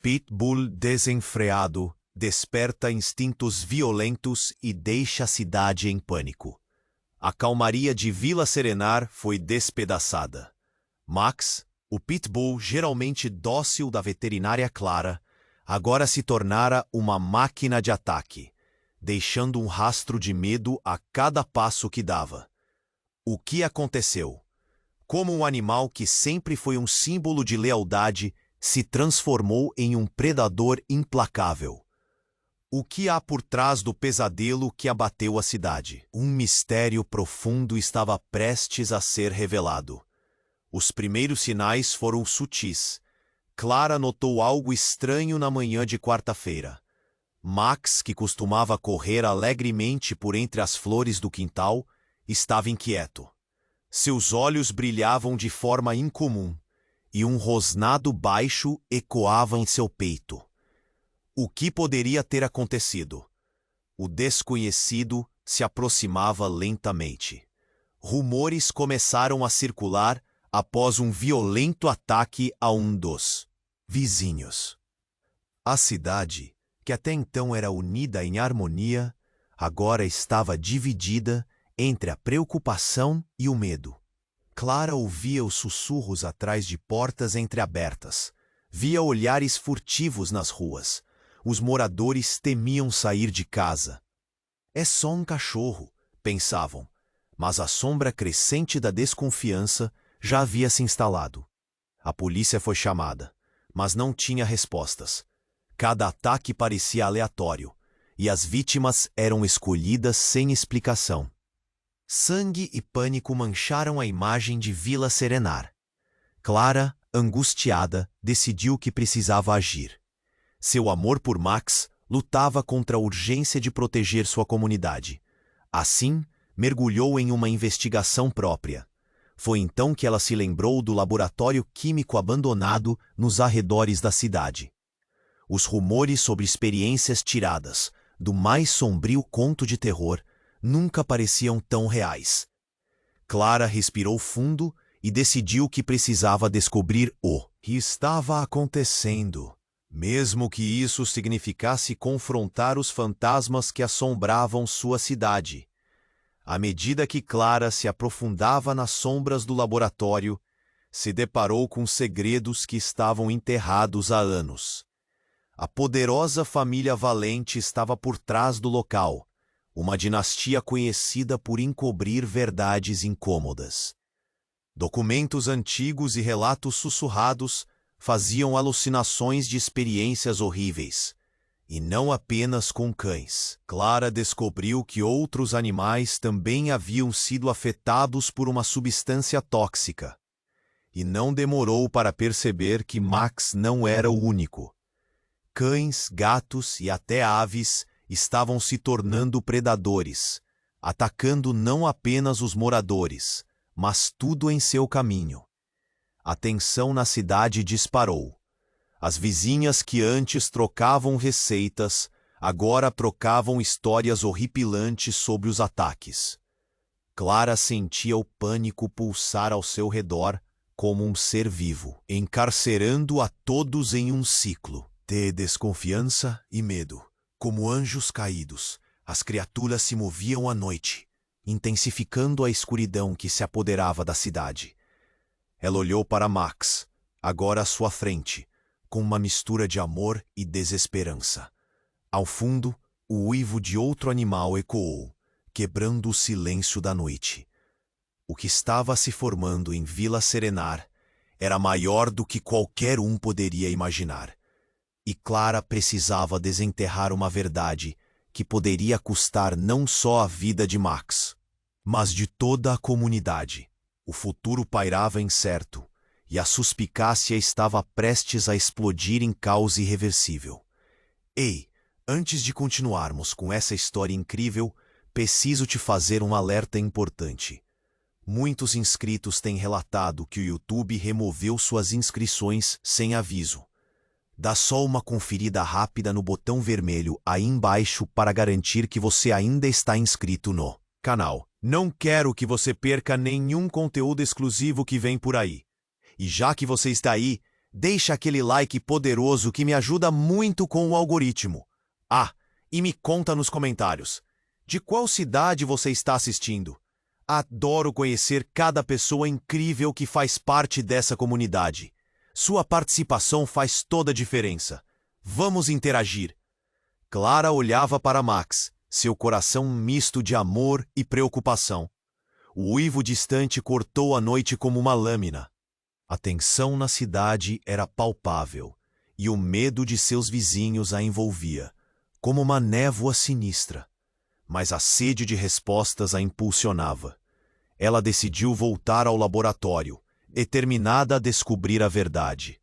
Pitbull desenfreado desperta instintos violentos e deixa a cidade em pânico. A calmaria de Vila Serenar foi despedaçada. Max, o pitbull geralmente dócil da veterinária Clara, agora se tornara uma máquina de ataque, deixando um rastro de medo a cada passo que dava. O que aconteceu? Como um animal que sempre foi um símbolo de lealdade se transformou em um predador implacável. O que há por trás do pesadelo que abateu a cidade? Um mistério profundo estava prestes a ser revelado. Os primeiros sinais foram sutis. Clara notou algo estranho na manhã de quarta-feira. Max, que costumava correr alegremente por entre as flores do quintal, estava inquieto. Seus olhos brilhavam de forma incomum, e um rosnado baixo ecoava em seu peito. O que poderia ter acontecido? O desconhecido se aproximava lentamente. Rumores começaram a circular após um violento ataque a um dos vizinhos. A cidade, que até então era unida em harmonia, agora estava dividida entre a preocupação e o medo. Clara ouvia os sussurros atrás de portas entreabertas. Via olhares furtivos nas ruas. Os moradores temiam sair de casa. É só um cachorro, pensavam, mas a sombra crescente da desconfiança já havia se instalado. A polícia foi chamada, mas não tinha respostas. Cada ataque parecia aleatório, e as vítimas eram escolhidas sem explicação. Sangue e pânico mancharam a imagem de Vila Serenar. Clara, angustiada, decidiu que precisava agir. Seu amor por Max lutava contra a urgência de proteger sua comunidade. Assim, mergulhou em uma investigação própria. Foi então que ela se lembrou do laboratório químico abandonado nos arredores da cidade. Os rumores sobre experiências tiradas do mais sombrio conto de terror nunca pareciam tão reais. Clara respirou fundo e decidiu que precisava descobrir o que estava acontecendo, mesmo que isso significasse confrontar os fantasmas que assombravam sua cidade. À medida que Clara se aprofundava nas sombras do laboratório, se deparou com segredos que estavam enterrados há anos. A poderosa família Valente estava por trás do local, uma dinastia conhecida por encobrir verdades incômodas. Documentos antigos e relatos sussurrados faziam alucinações de experiências horríveis, e não apenas com cães. Clara descobriu que outros animais também haviam sido afetados por uma substância tóxica, e não demorou para perceber que Max não era o único. Cães, gatos e até aves estavam se tornando predadores, atacando não apenas os moradores, mas tudo em seu caminho. A tensão na cidade disparou. As vizinhas que antes trocavam receitas, agora trocavam histórias horripilantes sobre os ataques. Clara sentia o pânico pulsar ao seu redor como um ser vivo, encarcerando a todos em um ciclo de desconfiança e medo. Como anjos caídos, as criaturas se moviam à noite, intensificando a escuridão que se apoderava da cidade. Ela olhou para Max, agora à sua frente, com uma mistura de amor e desesperança. Ao fundo, o uivo de outro animal ecoou, quebrando o silêncio da noite. O que estava se formando em Vila Serenar era maior do que qualquer um poderia imaginar. E Clara precisava desenterrar uma verdade que poderia custar não só a vida de Max, mas de toda a comunidade. O futuro pairava incerto, e a suspicácia estava prestes a explodir em caos irreversível. Ei, antes de continuarmos com essa história incrível, preciso te fazer um alerta importante. Muitos inscritos têm relatado que o YouTube removeu suas inscrições sem aviso. Dá só uma conferida rápida no botão vermelho aí embaixo para garantir que você ainda está inscrito no canal. Não quero que você perca nenhum conteúdo exclusivo que vem por aí. E já que você está aí, deixa aquele like poderoso que me ajuda muito com o algoritmo. Ah, e me conta nos comentários. De qual cidade você está assistindo? Adoro conhecer cada pessoa incrível que faz parte dessa comunidade. Sua participação faz toda a diferença. Vamos interagir. Clara olhava para Max, seu coração misto de amor e preocupação. O uivo distante cortou a noite como uma lâmina. A tensão na cidade era palpável, e o medo de seus vizinhos a envolvia, como uma névoa sinistra. Mas a sede de respostas a impulsionava. Ela decidiu voltar ao laboratório, determinada a descobrir a verdade.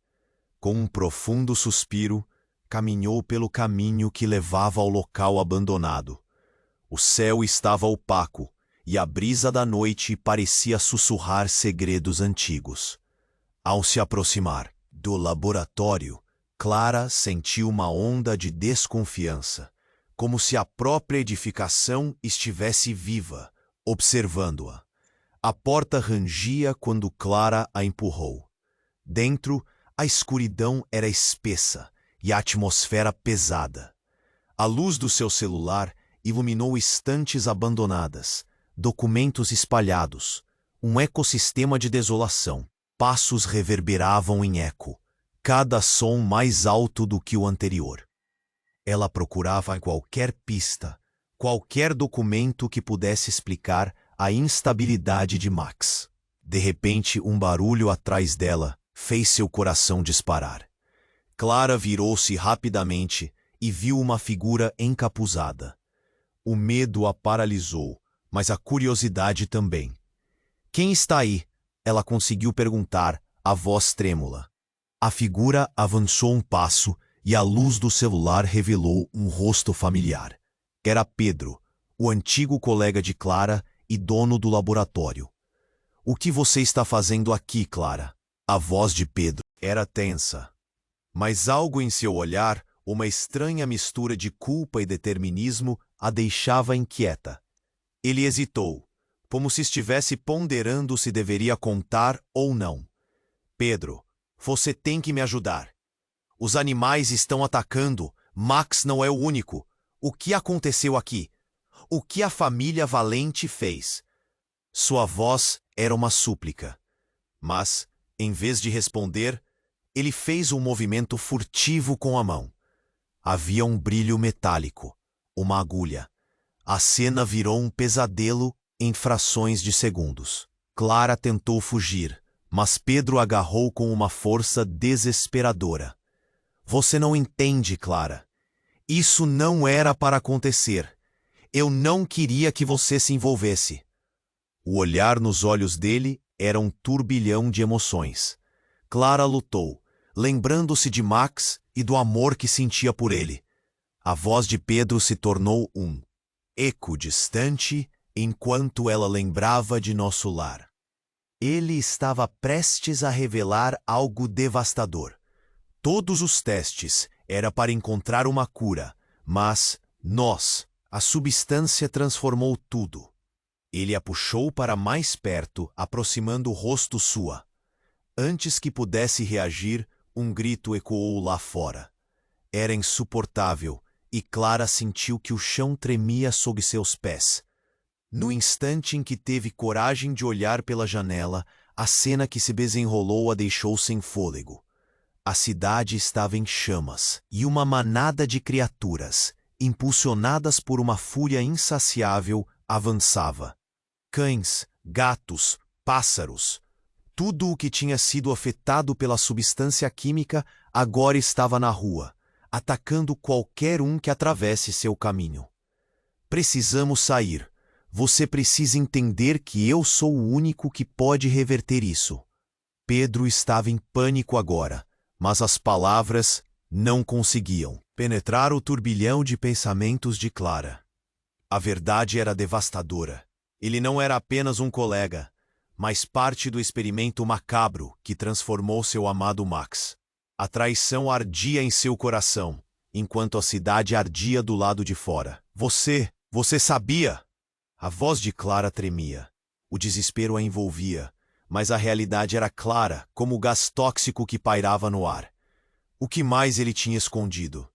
Com um profundo suspiro, caminhou pelo caminho que levava ao local abandonado. O céu estava opaco, e a brisa da noite parecia sussurrar segredos antigos. Ao se aproximar do laboratório, Clara sentiu uma onda de desconfiança, como se a própria edificação estivesse viva, observando-a. A porta rangia quando Clara a empurrou. Dentro, a escuridão era espessa e a atmosfera pesada. A luz do seu celular iluminou estantes abandonadas, documentos espalhados, um ecossistema de desolação. Passos reverberavam em eco, cada som mais alto do que o anterior. Ela procurava qualquer pista, qualquer documento que pudesse explicar a instabilidade de Max. De repente, um barulho atrás dela fez seu coração disparar. Clara virou-se rapidamente e viu uma figura encapuzada. O medo a paralisou, mas a curiosidade também. "Quem está aí?" Ela conseguiu perguntar, a voz trêmula. A figura avançou um passo e a luz do celular revelou um rosto familiar. Era Pedro, o antigo colega de Clara e dono do laboratório. "O que você está fazendo aqui, Clara?" A voz de Pedro era tensa. Mas algo em seu olhar, uma estranha mistura de culpa e determinismo, a deixava inquieta. Ele hesitou, como se estivesse ponderando se deveria contar ou não. "Pedro, você tem que me ajudar. Os animais estão atacando. Max não é o único. O que aconteceu aqui? O que a família Valente fez?" Sua voz era uma súplica. Mas, em vez de responder, ele fez um movimento furtivo com a mão. Havia um brilho metálico, uma agulha. A cena virou um pesadelo em frações de segundos. Clara tentou fugir, mas Pedro agarrou com uma força desesperadora. "Você não entende, Clara. Isso não era para acontecer. Eu não queria que você se envolvesse." O olhar nos olhos dele era um turbilhão de emoções. Clara lutou, lembrando-se de Max e do amor que sentia por ele. A voz de Pedro se tornou um eco distante enquanto ela lembrava de nosso lar. Ele estava prestes a revelar algo devastador. Todos os testes era para encontrar uma cura, mas a substância transformou tudo. Ele a puxou para mais perto, aproximando o rosto sua. Antes que pudesse reagir, um grito ecoou lá fora. Era insuportável, e Clara sentiu que o chão tremia sob seus pés. No instante em que teve coragem de olhar pela janela, a cena que se desenrolou a deixou sem fôlego. A cidade estava em chamas, e uma manada de criaturas, impulsionadas por uma fúria insaciável, avançava. Cães, gatos, pássaros. Tudo o que tinha sido afetado pela substância química agora estava na rua, atacando qualquer um que atravesse seu caminho. "Precisamos sair. Você precisa entender que eu sou o único que pode reverter isso." Pedro estava em pânico agora, mas as palavras não conseguiam penetrar o turbilhão de pensamentos de Clara. A verdade era devastadora. Ele não era apenas um colega, mas parte do experimento macabro que transformou seu amado Max. A traição ardia em seu coração, enquanto a cidade ardia do lado de fora. Você sabia?" A voz de Clara tremia. O desespero a envolvia, mas a realidade era clara, como o gás tóxico que pairava no ar. O que mais ele tinha escondido?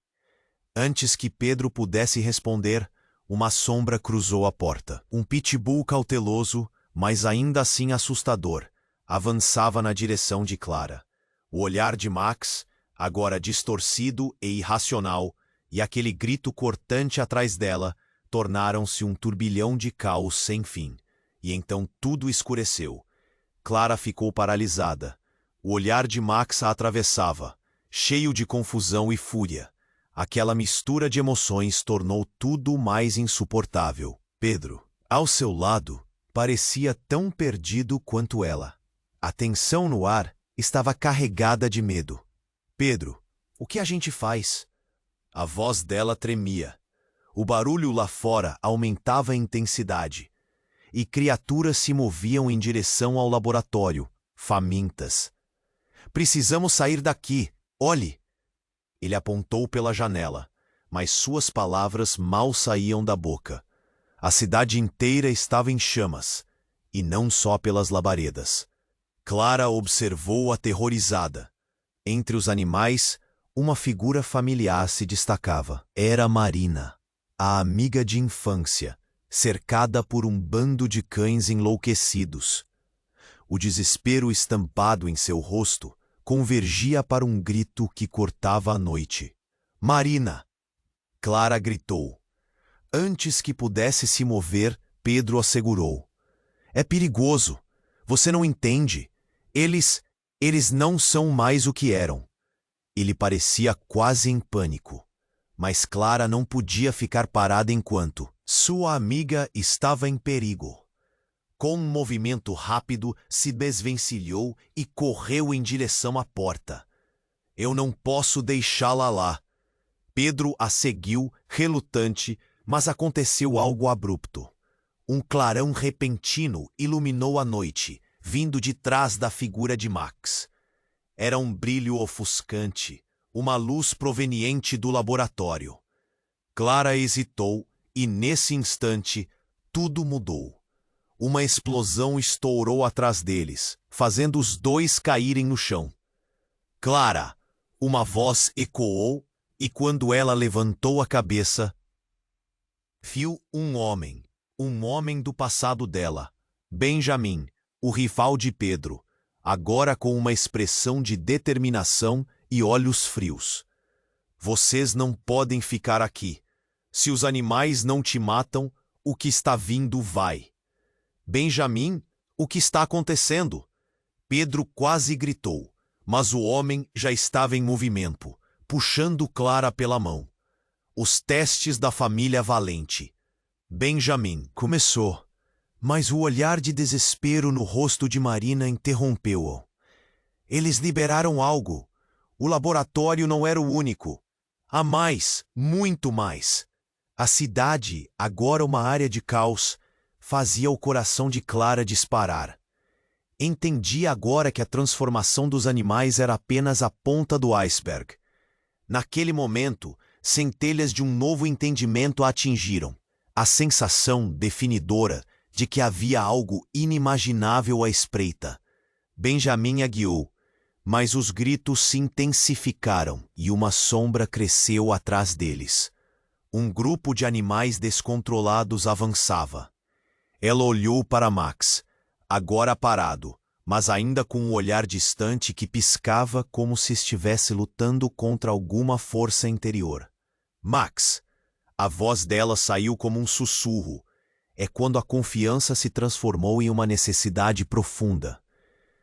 Antes que Pedro pudesse responder, uma sombra cruzou a porta. Um pitbull cauteloso, mas ainda assim assustador, avançava na direção de Clara. O olhar de Max, agora distorcido e irracional, e aquele grito cortante atrás dela, tornaram-se um turbilhão de caos sem fim. E então tudo escureceu. Clara ficou paralisada. O olhar de Max a atravessava, cheio de confusão e fúria. Aquela mistura de emoções tornou tudo mais insuportável. Pedro, ao seu lado, parecia tão perdido quanto ela. A tensão no ar estava carregada de medo. Pedro, o que a gente faz? A voz dela tremia. O barulho lá fora aumentava em intensidade. E criaturas se moviam em direção ao laboratório, famintas. Precisamos sair daqui. Olhe! Ele apontou pela janela, mas suas palavras mal saíam da boca. A cidade inteira estava em chamas, e não só pelas labaredas. Clara observou aterrorizada. Entre os animais, uma figura familiar se destacava. Era Marina, a amiga de infância, cercada por um bando de cães enlouquecidos. O desespero estampado em seu rosto convergia para um grito que cortava a noite. Marina! Clara gritou. Antes que pudesse se mover, Pedro assegurou. É perigoso. Você não entende. Eles não são mais o que eram. Ele parecia quase em pânico. Mas Clara não podia ficar parada enquanto sua amiga estava em perigo. Com um movimento rápido, se desvencilhou e correu em direção à porta. Eu não posso deixá-la lá. Pedro a seguiu, relutante, mas aconteceu algo abrupto. Um clarão repentino iluminou a noite, vindo de trás da figura de Max. Era um brilho ofuscante, uma luz proveniente do laboratório. Clara hesitou e, nesse instante, tudo mudou. Uma explosão estourou atrás deles, fazendo os dois caírem no chão. Clara! Uma voz ecoou, e quando ela levantou a cabeça, viu um homem do passado dela, Benjamin, o rival de Pedro, agora com uma expressão de determinação e olhos frios. Vocês não podem ficar aqui. Se os animais não te matam, o que está vindo vai. Benjamin, o que está acontecendo? Pedro quase gritou, mas o homem já estava em movimento, puxando Clara pela mão. Os testes da família Valente. Benjamin começou, mas o olhar de desespero no rosto de Marina interrompeu-o. Eles liberaram algo. O laboratório não era o único. Há mais, muito mais. A cidade, agora uma área de caos, fazia o coração de Clara disparar. Entendia agora que a transformação dos animais era apenas a ponta do iceberg. Naquele momento, centelhas de um novo entendimento a atingiram. A sensação definidora de que havia algo inimaginável à espreita. Benjamin a guiou, mas os gritos se intensificaram e uma sombra cresceu atrás deles. Um grupo de animais descontrolados avançava. Ela olhou para Max, agora parado, mas ainda com um olhar distante que piscava como se estivesse lutando contra alguma força interior. Max! A voz dela saiu como um sussurro. É quando a confiança se transformou em uma necessidade profunda.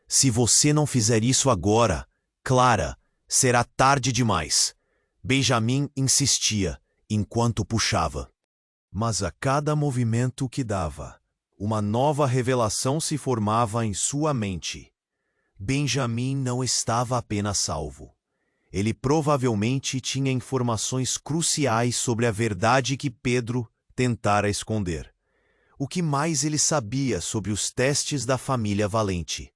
Se você não fizer isso agora, Clara, será tarde demais. Benjamin insistia, enquanto puxava. Mas a cada movimento que dava, uma nova revelação se formava em sua mente. Benjamin não estava apenas salvo. Ele provavelmente tinha informações cruciais sobre a verdade que Pedro tentara esconder. O que mais ele sabia sobre os testes da família Valente?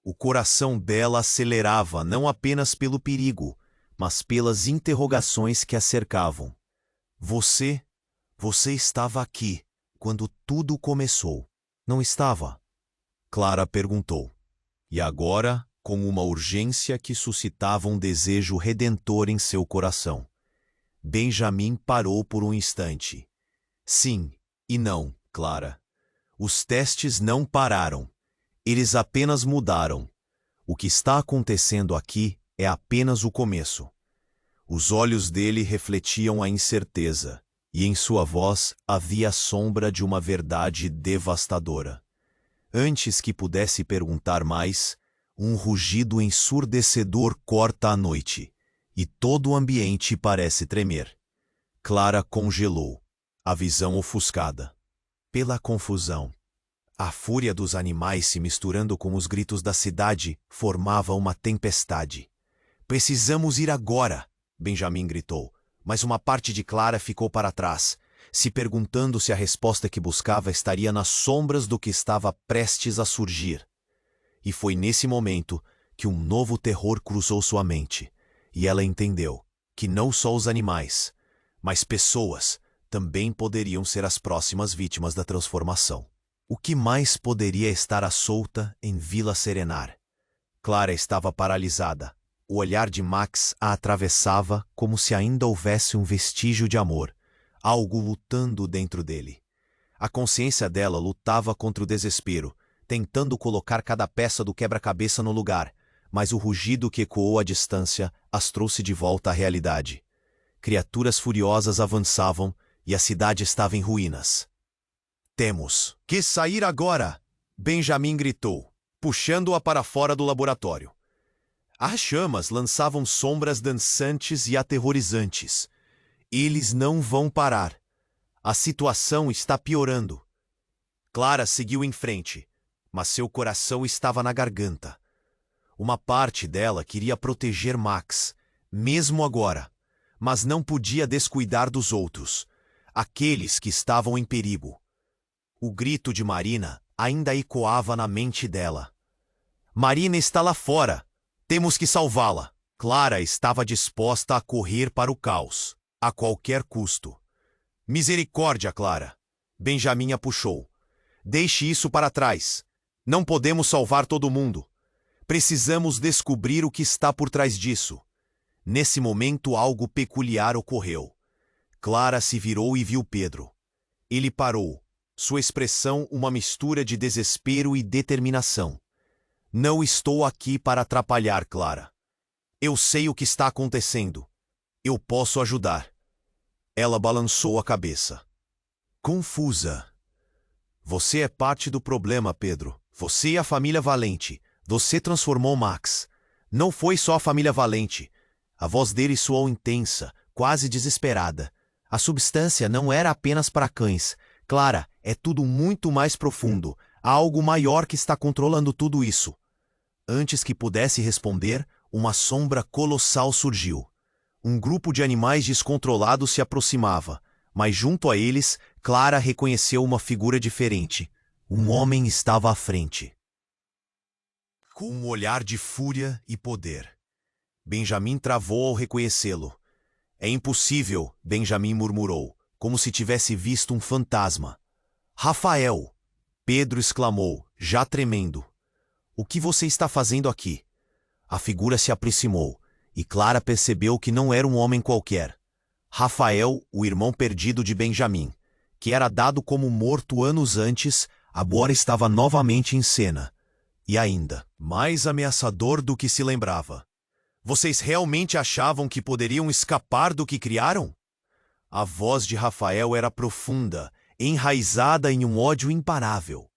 O coração dela acelerava não apenas pelo perigo, mas pelas interrogações que a cercavam. Você estava aqui quando tudo começou, não estava? Clara perguntou. E agora, com uma urgência que suscitava um desejo redentor em seu coração. Benjamin parou por um instante. Sim e não, Clara. Os testes não pararam. Eles apenas mudaram. O que está acontecendo aqui é apenas o começo. Os olhos dele refletiam a incerteza, e em sua voz havia a sombra de uma verdade devastadora. Antes que pudesse perguntar mais, um rugido ensurdecedor corta a noite, e todo o ambiente parece tremer. Clara congelou, a visão ofuscada pela confusão. A fúria dos animais se misturando com os gritos da cidade formava uma tempestade. Precisamos ir agora, Benjamin gritou, mas uma parte de Clara ficou para trás, se perguntando se a resposta que buscava estaria nas sombras do que estava prestes a surgir. E foi nesse momento que um novo terror cruzou sua mente, e ela entendeu que não só os animais, mas pessoas também poderiam ser as próximas vítimas da transformação. O que mais poderia estar à solta em Vila Serenar? Clara estava paralisada. O olhar de Max a atravessava como se ainda houvesse um vestígio de amor, algo lutando dentro dele. A consciência dela lutava contra o desespero, tentando colocar cada peça do quebra-cabeça no lugar, mas o rugido que ecoou à distância as trouxe de volta à realidade. Criaturas furiosas avançavam e a cidade estava em ruínas. Temos que sair agora! Benjamin gritou, puxando-a para fora do laboratório. As chamas lançavam sombras dançantes e aterrorizantes. Eles não vão parar. A situação está piorando. Clara seguiu em frente, mas seu coração estava na garganta. Uma parte dela queria proteger Max, mesmo agora, mas não podia descuidar dos outros, aqueles que estavam em perigo. O grito de Marina ainda ecoava na mente dela. Marina está lá fora! Temos que salvá-la! Clara estava disposta a correr para o caos, a qualquer custo. Misericórdia, Clara! Benjamin a puxou. Deixe isso para trás. Não podemos salvar todo mundo. Precisamos descobrir o que está por trás disso. Nesse momento, algo peculiar ocorreu. Clara se virou e viu Pedro. Ele parou, sua expressão uma mistura de desespero e determinação. Não estou aqui para atrapalhar, Clara. Eu sei o que está acontecendo. Eu posso ajudar. Ela balançou a cabeça. Confusa. Você é parte do problema, Pedro. Você e a família Valente. Você transformou Max. Não foi só a família Valente. A voz dele soou intensa, quase desesperada. A substância não era apenas para cães. Clara, é tudo muito mais profundo. Há algo maior que está controlando tudo isso. Antes que pudesse responder, uma sombra colossal surgiu. Um grupo de animais descontrolados se aproximava, mas junto a eles, Clara reconheceu uma figura diferente. Um homem estava à frente, com um olhar de fúria e poder. Benjamin travou ao reconhecê-lo. É impossível, Benjamin murmurou, como se tivesse visto um fantasma. Rafael! Pedro exclamou, já tremendo. O que você está fazendo aqui? A figura se aproximou, e Clara percebeu que não era um homem qualquer. Rafael, o irmão perdido de Benjamin, que era dado como morto anos antes, agora estava novamente em cena. E ainda, mais ameaçador do que se lembrava. Vocês realmente achavam que poderiam escapar do que criaram? A voz de Rafael era profunda, enraizada em um ódio imparável.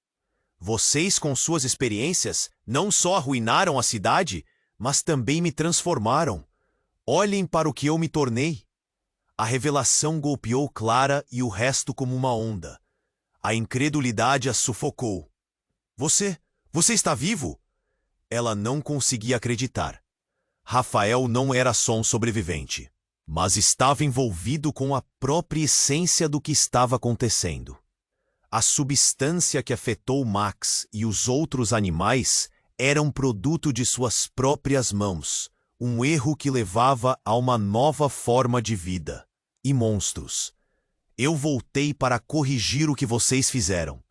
Vocês, com suas experiências, não só arruinaram a cidade, mas também me transformaram. Olhem para o que eu me tornei. A revelação golpeou Clara e o resto como uma onda. A incredulidade a sufocou. Você está vivo? Ela não conseguia acreditar. Rafael não era só um sobrevivente, mas estava envolvido com a própria essência do que estava acontecendo. A substância que afetou Max e os outros animais era um produto de suas próprias mãos, um erro que levava a uma nova forma de vida. E monstros. Eu voltei para corrigir o que vocês fizeram.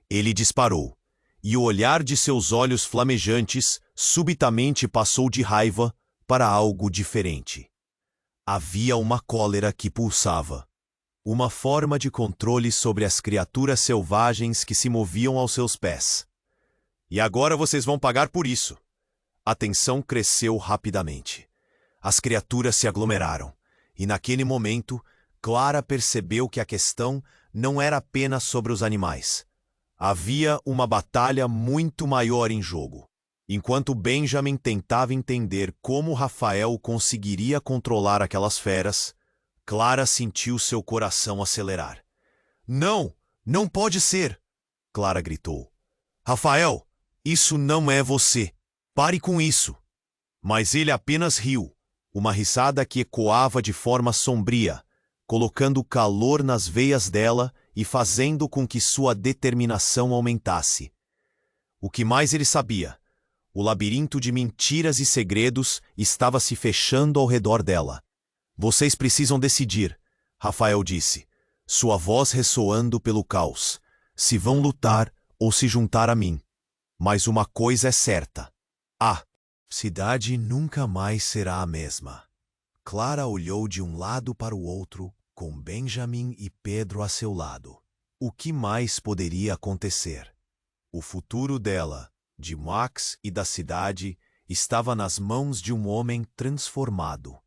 Ele disparou, e o olhar de seus olhos flamejantes subitamente passou de raiva para algo diferente. Havia uma cólera que pulsava, uma forma de controle sobre as criaturas selvagens que se moviam aos seus pés. E agora vocês vão pagar por isso. A tensão cresceu rapidamente. As criaturas se aglomeraram, e naquele momento, Clara percebeu que a questão não era apenas sobre os animais. Havia uma batalha muito maior em jogo. Enquanto Benjamin tentava entender como Rafael conseguiria controlar aquelas feras, Clara sentiu seu coração acelerar. Não! Não pode ser! Clara gritou. Rafael, isso não é você. Pare com isso. Mas ele apenas riu, uma risada que ecoava de forma sombria, colocando calor nas veias dela e fazendo com que sua determinação aumentasse. O que mais ele sabia? O labirinto de mentiras e segredos estava se fechando ao redor dela. Vocês precisam decidir, Rafael disse, sua voz ressoando pelo caos, se vão lutar ou se juntar a mim. Mas uma coisa é certa. A cidade nunca mais será a mesma. Clara olhou de um lado para o outro, com Benjamin e Pedro a seu lado. O que mais poderia acontecer? O futuro dela, de Max e da cidade, estava nas mãos de um homem transformado.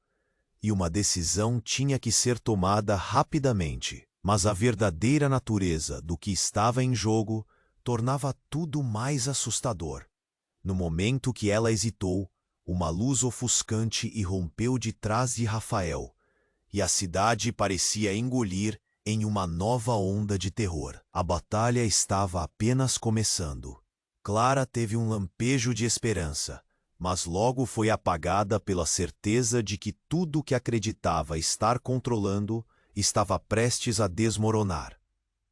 E uma decisão tinha que ser tomada rapidamente. Mas a verdadeira natureza do que estava em jogo tornava tudo mais assustador. No momento que ela hesitou, uma luz ofuscante irrompeu de trás de Rafael, e a cidade parecia engolir em uma nova onda de terror. A batalha estava apenas começando. Clara teve um lampejo de esperança, mas logo foi apagada pela certeza de que tudo o que acreditava estar controlando estava prestes a desmoronar.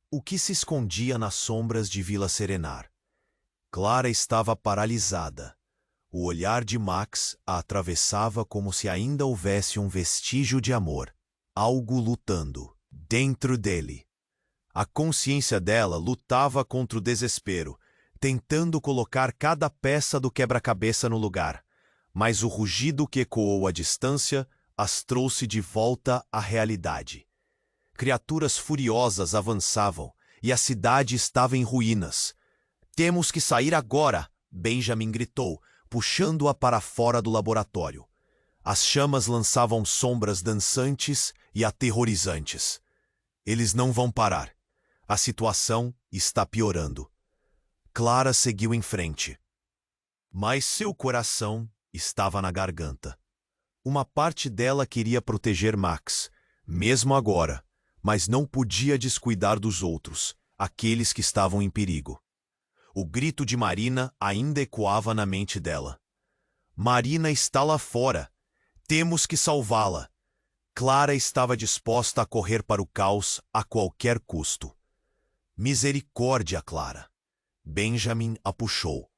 O que se escondia nas sombras de Vila Serenar? Clara estava paralisada. O olhar de Max a atravessava como se ainda houvesse um vestígio de amor, algo lutando dentro dele. A consciência dela lutava contra o desespero, tentando colocar cada peça do quebra-cabeça no lugar, mas o rugido que ecoou à distância as trouxe de volta à realidade. Criaturas furiosas avançavam e a cidade estava em ruínas. Temos que sair agora, Benjamin gritou, puxando-a para fora do laboratório. As chamas lançavam sombras dançantes e aterrorizantes. Eles não vão parar. A situação está piorando. Clara seguiu em frente. Mas seu coração estava na garganta. Uma parte dela queria proteger Max, mesmo agora, mas não podia descuidar dos outros, aqueles que estavam em perigo. O grito de Marina ainda ecoava na mente dela. Marina está lá fora. Temos que salvá-la. Clara estava disposta a correr para o caos a qualquer custo. Misericórdia, Clara. Benjamin a puxou.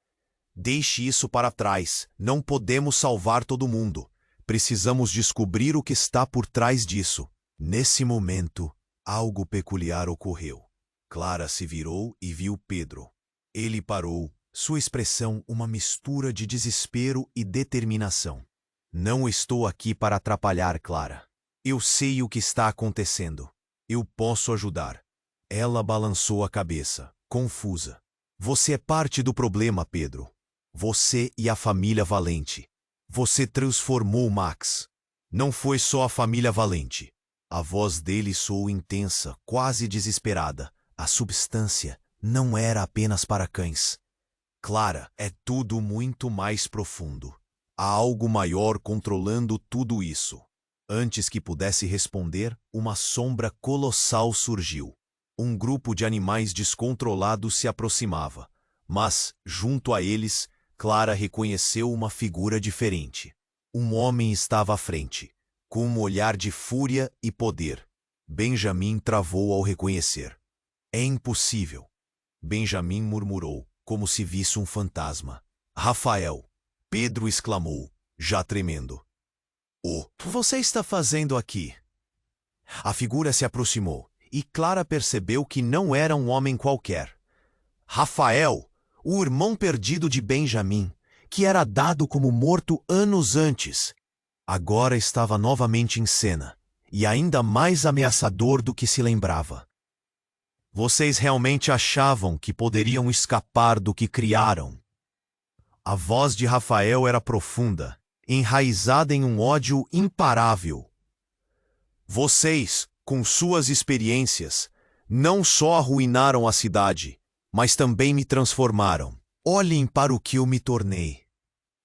Deixe isso para trás. Não podemos salvar todo mundo. Precisamos descobrir o que está por trás disso. Nesse momento, algo peculiar ocorreu. Clara se virou e viu Pedro. Ele parou, sua expressão uma mistura de desespero e determinação. Não estou aqui para atrapalhar, Clara. Eu sei o que está acontecendo. Eu posso ajudar. Ela balançou a cabeça, confusa. Você é parte do problema, Pedro. Você e a família Valente. Você transformou Max. Não foi só a família Valente. A voz dele soou intensa, quase desesperada. A substância não era apenas para cães. Clara, é tudo muito mais profundo. Há algo maior controlando tudo isso. Antes que pudesse responder, uma sombra colossal surgiu. Um grupo de animais descontrolados se aproximava, mas, junto a eles, Clara reconheceu uma figura diferente. Um homem estava à frente, com um olhar de fúria e poder. Benjamin travou ao reconhecer. É impossível. Benjamin murmurou, como se visse um fantasma. Rafael! Pedro exclamou, já tremendo. O que você está fazendo aqui? A figura se aproximou, e Clara percebeu que não era um homem qualquer. Rafael! o irmão perdido de Benjamim, que era dado como morto anos antes, agora estava novamente em cena, e ainda mais ameaçador do que se lembrava. Vocês realmente achavam que poderiam escapar do que criaram? A voz de Rafael era profunda, enraizada em um ódio imparável. Vocês, com suas experiências, não só arruinaram a cidade, mas também me transformaram. Olhem para o que eu me tornei.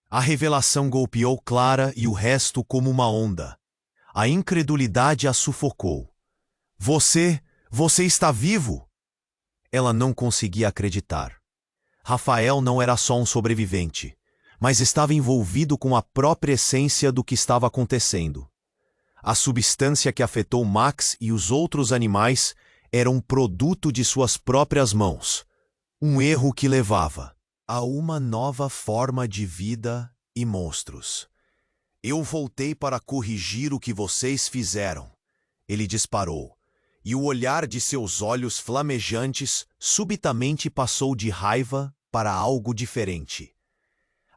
A revelação golpeou Clara e o resto como uma onda. A incredulidade a sufocou. Você está vivo? Ela não conseguia acreditar. Rafael não era só um sobrevivente, mas estava envolvido com a própria essência do que estava acontecendo. A substância que afetou Max e os outros animais era um produto de suas próprias mãos. Um erro que levava a uma nova forma de vida e monstros. Eu voltei para corrigir o que vocês fizeram. Ele disparou, e o olhar de seus olhos flamejantes subitamente passou de raiva para algo diferente.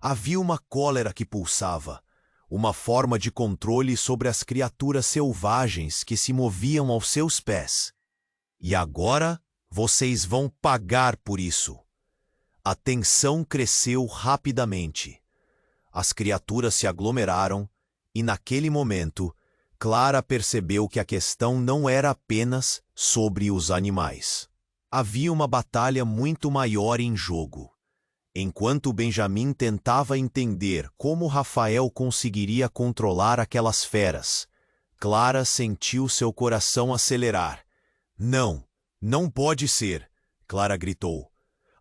Havia uma cólera que pulsava, uma forma de controle sobre as criaturas selvagens que se moviam aos seus pés. E agora vocês vão pagar por isso. A tensão cresceu rapidamente. As criaturas se aglomeraram e, naquele momento, Clara percebeu que a questão não era apenas sobre os animais. Havia uma batalha muito maior em jogo. Enquanto Benjamim tentava entender como Rafael conseguiria controlar aquelas feras, Clara sentiu seu coração acelerar. Não, não pode ser, Clara gritou.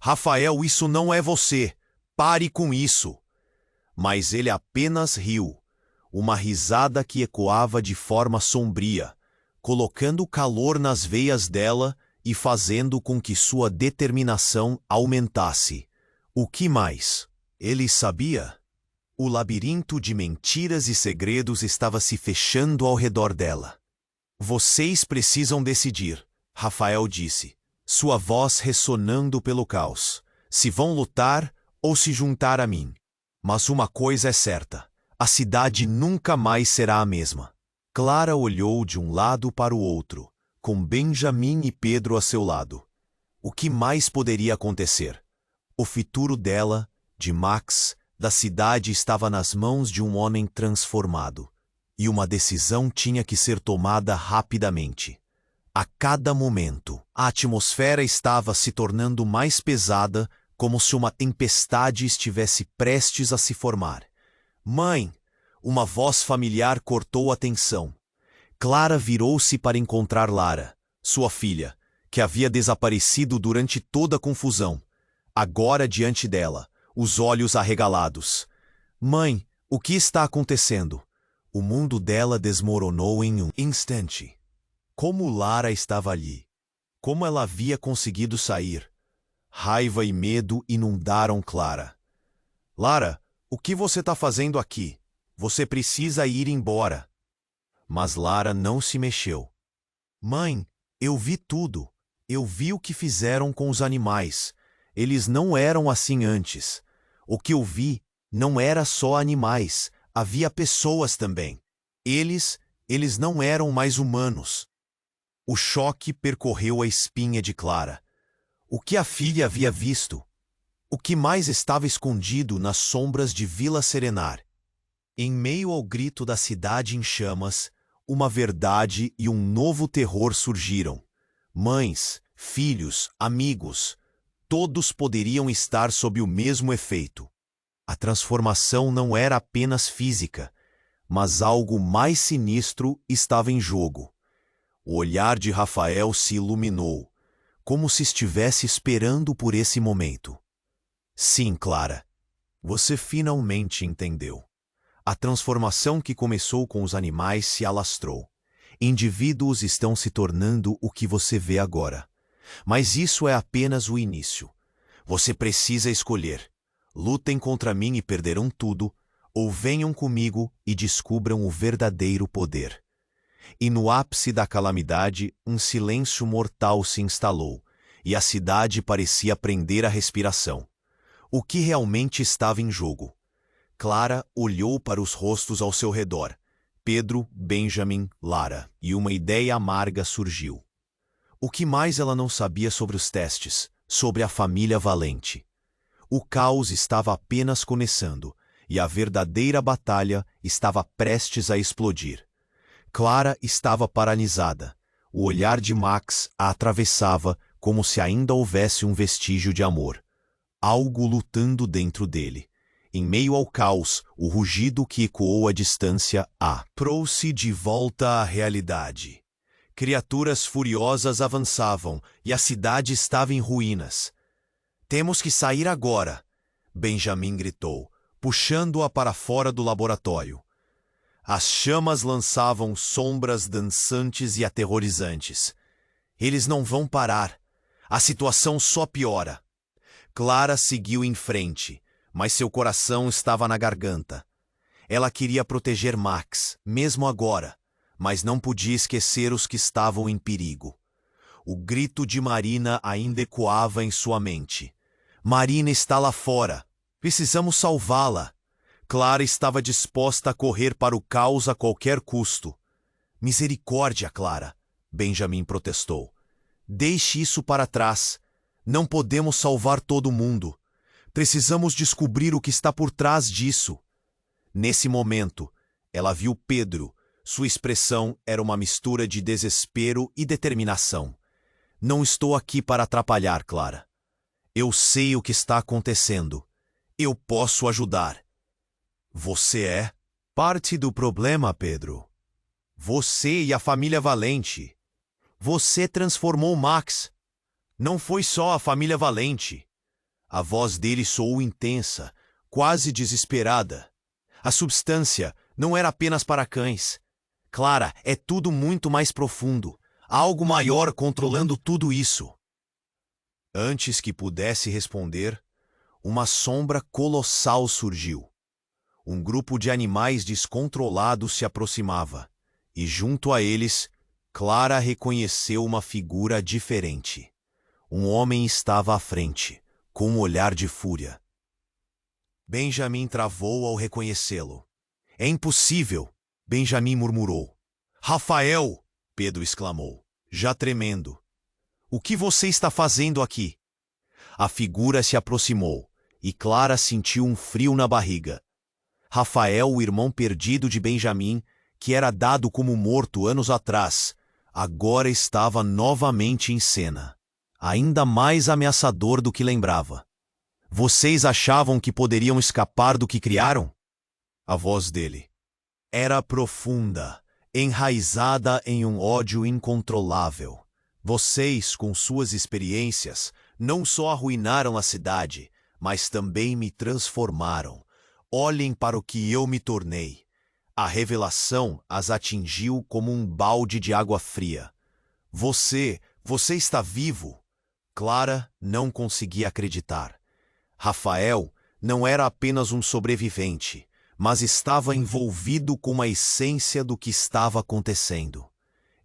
Rafael, isso não é você. Pare com isso. Mas ele apenas riu, uma risada que ecoava de forma sombria, colocando calor nas veias dela e fazendo com que sua determinação aumentasse. O que mais? Ele sabia? O labirinto de mentiras e segredos estava se fechando ao redor dela. Vocês precisam decidir, Rafael disse, sua voz ressonando pelo caos. Se vão lutar ou se juntar a mim. Mas uma coisa é certa, a cidade nunca mais será a mesma. Clara olhou de um lado para o outro, com Benjamim e Pedro a seu lado. O que mais poderia acontecer? O futuro dela, de Max, da cidade estava nas mãos de um homem transformado. E uma decisão tinha que ser tomada rapidamente. A cada momento, a atmosfera estava se tornando mais pesada, como se uma tempestade estivesse prestes a se formar. Mãe! Uma voz familiar cortou a tensão. Clara virou-se para encontrar Lara, sua filha, que havia desaparecido durante toda a confusão. Agora diante dela, os olhos arregalados. Mãe, o que está acontecendo? O mundo dela desmoronou em um instante. Como Lara estava ali? Como ela havia conseguido sair? Raiva e medo inundaram Clara. Lara, o que você está fazendo aqui? Você precisa ir embora. Mas Lara não se mexeu. Mãe, eu vi tudo. Eu vi o que fizeram com os animais. Eles não eram assim antes. O que eu vi não era só animais. Havia pessoas também. Eles não eram mais humanos. O choque percorreu a espinha de Clara. O que a filha havia visto? O que mais estava escondido nas sombras de Vila Serenar? Em meio ao grito da cidade em chamas, uma verdade e um novo terror surgiram. Mães, filhos, amigos, todos poderiam estar sob o mesmo efeito. A transformação não era apenas física, mas algo mais sinistro estava em jogo. O olhar de Rafael se iluminou, como se estivesse esperando por esse momento. Sim, Clara, você finalmente entendeu. A transformação que começou com os animais se alastrou. Indivíduos estão se tornando o que você vê agora. Mas isso é apenas o início. Você precisa escolher. Lutem contra mim e perderão tudo, ou venham comigo e descubram o verdadeiro poder. E no ápice da calamidade, um silêncio mortal se instalou, e a cidade parecia prender a respiração. o que realmente estava em jogo. Clara olhou para os rostos ao seu redor. Pedro, Benjamin, Lara, e uma ideia amarga surgiu. O que mais ela não sabia sobre os testes, sobre a família Valente? O caos estava apenas começando, e a verdadeira batalha estava prestes a explodir. Clara estava paralisada. O olhar de Max a atravessava como se ainda houvesse um vestígio de amor. Algo lutando dentro dele. Em meio ao caos, o rugido que ecoou à distância trouxe de volta à realidade. Criaturas furiosas avançavam e a cidade estava em ruínas. "Temos que sair agora", Benjamin gritou, puxando-a para fora do laboratório. As chamas lançavam sombras dançantes e aterrorizantes. Eles não vão parar. A situação só piora. Clara seguiu em frente, mas seu coração estava na garganta. Ela queria proteger Max, mesmo agora, mas não podia esquecer os que estavam em perigo. O grito de Marina ainda ecoava em sua mente. "Marina está lá fora. Precisamos salvá-la." Clara estava disposta a correr para o caos a qualquer custo. "Misericórdia, Clara", Benjamin protestou. "Deixe isso para trás. Não podemos salvar todo mundo. Precisamos descobrir o que está por trás disso." Nesse momento, ela viu Pedro. Sua expressão era uma mistura de desespero e determinação. "Não estou aqui para atrapalhar, Clara. Eu sei o que está acontecendo. Eu posso ajudar." "Você é parte do problema, Pedro. Você e a família Valente. Você transformou Max. Não foi só a família Valente." A voz dele soou intensa, quase desesperada. "A substância não era apenas para cães. Clara, é tudo muito mais profundo. Há algo maior controlando tudo isso." Antes que pudesse responder, uma sombra colossal surgiu. Um grupo de animais descontrolados se aproximava, e junto a eles, Clara reconheceu uma figura diferente. Um homem estava à frente, com um olhar de fúria. Benjamin travou ao reconhecê-lo. "É impossível", Benjamin murmurou. "Rafael!" Pedro exclamou, já tremendo. "O que você está fazendo aqui?" A figura se aproximou, e Clara sentiu um frio na barriga. Rafael, o irmão perdido de Benjamin, que era dado como morto anos atrás, agora estava novamente em cena, ainda mais ameaçador do que lembrava. "Vocês achavam que poderiam escapar do que criaram?" A voz dele era profunda, enraizada em um ódio incontrolável. "Vocês, com suas experiências, não só arruinaram a cidade, mas também me transformaram. Olhem para o que eu me tornei." A revelação as atingiu como um balde de água fria. Você está vivo!" Clara não conseguia acreditar. Rafael não era apenas um sobrevivente, mas estava envolvido com a essência do que estava acontecendo.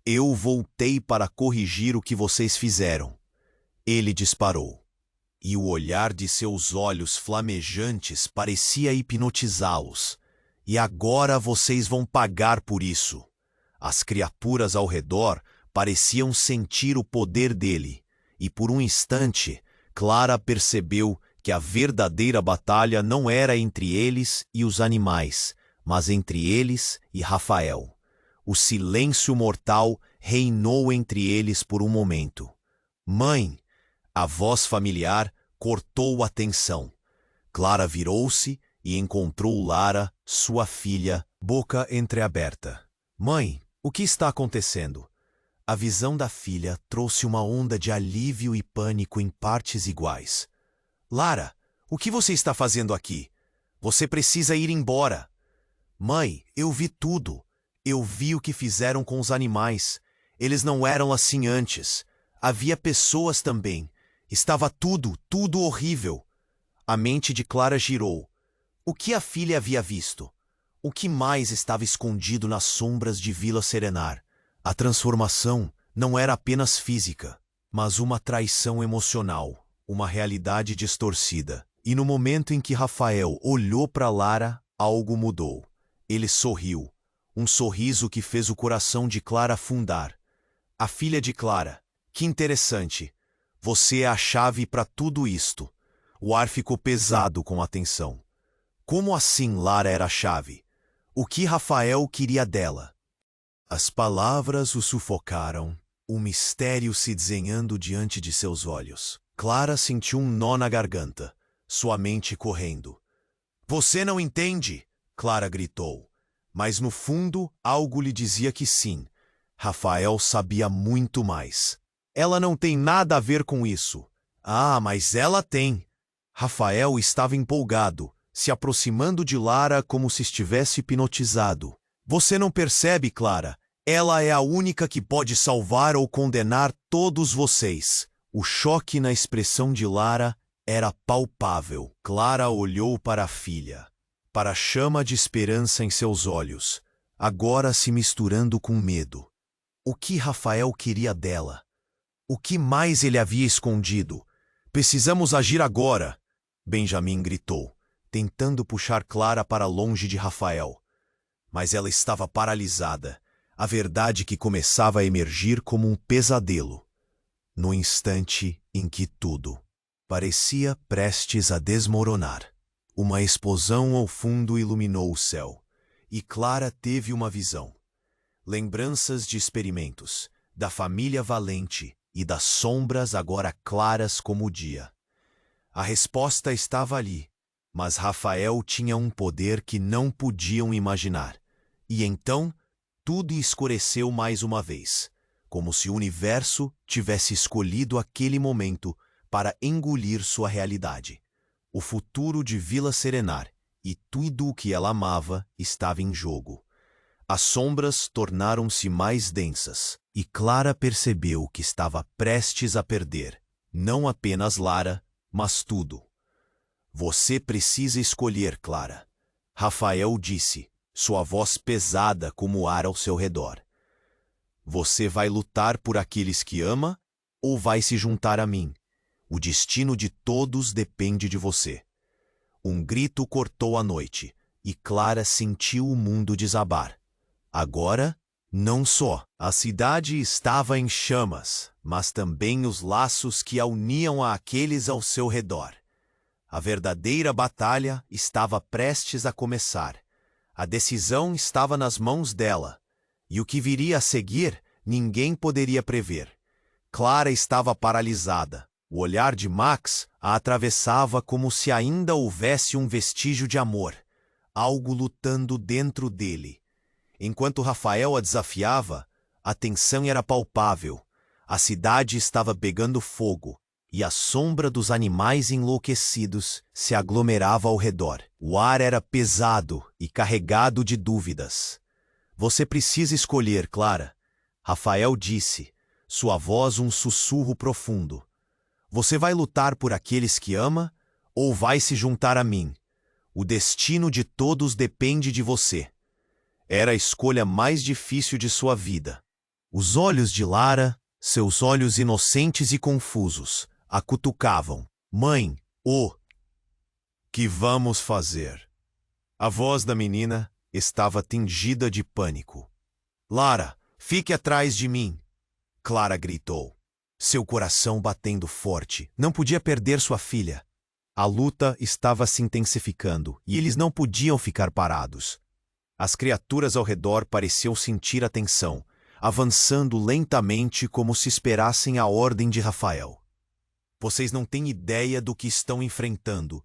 "Eu voltei para corrigir o que vocês fizeram." Ele disparou, e o olhar de seus olhos flamejantes parecia hipnotizá-los. "E agora vocês vão pagar por isso." As criaturas ao redor pareciam sentir o poder dele, e por um instante, Clara percebeu que a verdadeira batalha não era entre eles e os animais, mas entre eles e Rafael. O silêncio mortal reinou entre eles por um momento. "Mãe!" A voz familiar cortou a tensão. Clara virou-se e encontrou Lara, sua filha, boca entreaberta. "Mãe, o que está acontecendo?" A visão da filha trouxe uma onda de alívio e pânico em partes iguais. "Lara, o que você está fazendo aqui? Você precisa ir embora." "Mãe, eu vi tudo. Eu vi o que fizeram com os animais. Eles não eram assim antes. Havia pessoas também. Estava tudo horrível." A mente de Clara girou. O que a filha havia visto? O que mais estava escondido nas sombras de Vila Serenar? A transformação não era apenas física, mas uma traição emocional, uma realidade distorcida. E no momento em que Rafael olhou para Lara, algo mudou. Ele sorriu. Um sorriso que fez o coração de Clara afundar. A filha de Clara. Que interessante. Você é a chave para tudo isto. O ar ficou pesado com a tensão. Como assim Lara era a chave? O que Rafael queria dela? As palavras o sufocaram, o mistério se desenhando diante de seus olhos. Clara sentiu um nó na garganta, sua mente correndo. Você não entende! Clara gritou. Mas no fundo, algo lhe dizia que sim. Rafael sabia muito mais. Ela não tem nada a ver com isso. Ah, mas ela tem. Rafael estava empolgado, se aproximando de Lara como se estivesse hipnotizado. Você não percebe, Clara? Ela é a única que pode salvar ou condenar todos vocês. O choque na expressão de Lara era palpável. Clara olhou para a filha, para a chama de esperança em seus olhos, agora se misturando com medo. O que Rafael queria dela? O que mais ele havia escondido? Precisamos agir agora! Benjamin gritou, tentando puxar Clara para longe de Rafael. Mas ela estava paralisada, a verdade que começava a emergir como um pesadelo. No instante em que tudo parecia prestes a desmoronar, uma explosão ao fundo iluminou o céu, e Clara teve uma visão. Lembranças de experimentos, da família Valente e das sombras agora claras como o dia. A resposta estava ali, mas Rafael tinha um poder que não podiam imaginar. E então, tudo escureceu mais uma vez, como se o universo tivesse escolhido aquele momento para engolir sua realidade. O futuro de Vila Serenar e tudo o que ela amava estava em jogo. As sombras tornaram-se mais densas, e Clara percebeu que estava prestes a perder, não apenas Lara, mas tudo. Você precisa escolher, Clara. Rafael disse, sua voz pesada como o ar ao seu redor. Você vai lutar por aqueles que ama ou vai se juntar a mim? O destino de todos depende de você. Um grito cortou a noite, e Clara sentiu o mundo desabar. Agora, não só a cidade estava em chamas, mas também os laços que a uniam àqueles ao seu redor. A verdadeira batalha estava prestes a começar. A decisão estava nas mãos dela, e o que viria a seguir ninguém poderia prever. Clara estava paralisada. O olhar de Max a atravessava como se ainda houvesse um vestígio de amor, algo lutando dentro dele. Enquanto Rafael a desafiava, a tensão era palpável. A cidade estava pegando fogo, e a sombra dos animais enlouquecidos se aglomerava ao redor. O ar era pesado e carregado de dúvidas. Você precisa escolher, Clara. Rafael disse, sua voz um sussurro profundo. Você vai lutar por aqueles que ama ou vai se juntar a mim? O destino de todos depende de você. Era a escolha mais difícil de sua vida. Os olhos de Lara, seus olhos inocentes e confusos, a cutucavam. Mãe, que vamos fazer? A voz da menina estava tingida de pânico. Lara, fique atrás de mim! Clara gritou, seu coração batendo forte. Não podia perder sua filha. A luta estava se intensificando e eles não podiam ficar parados. As criaturas ao redor pareciam sentir a tensão, avançando lentamente como se esperassem a ordem de Rafael. Vocês não têm ideia do que estão enfrentando.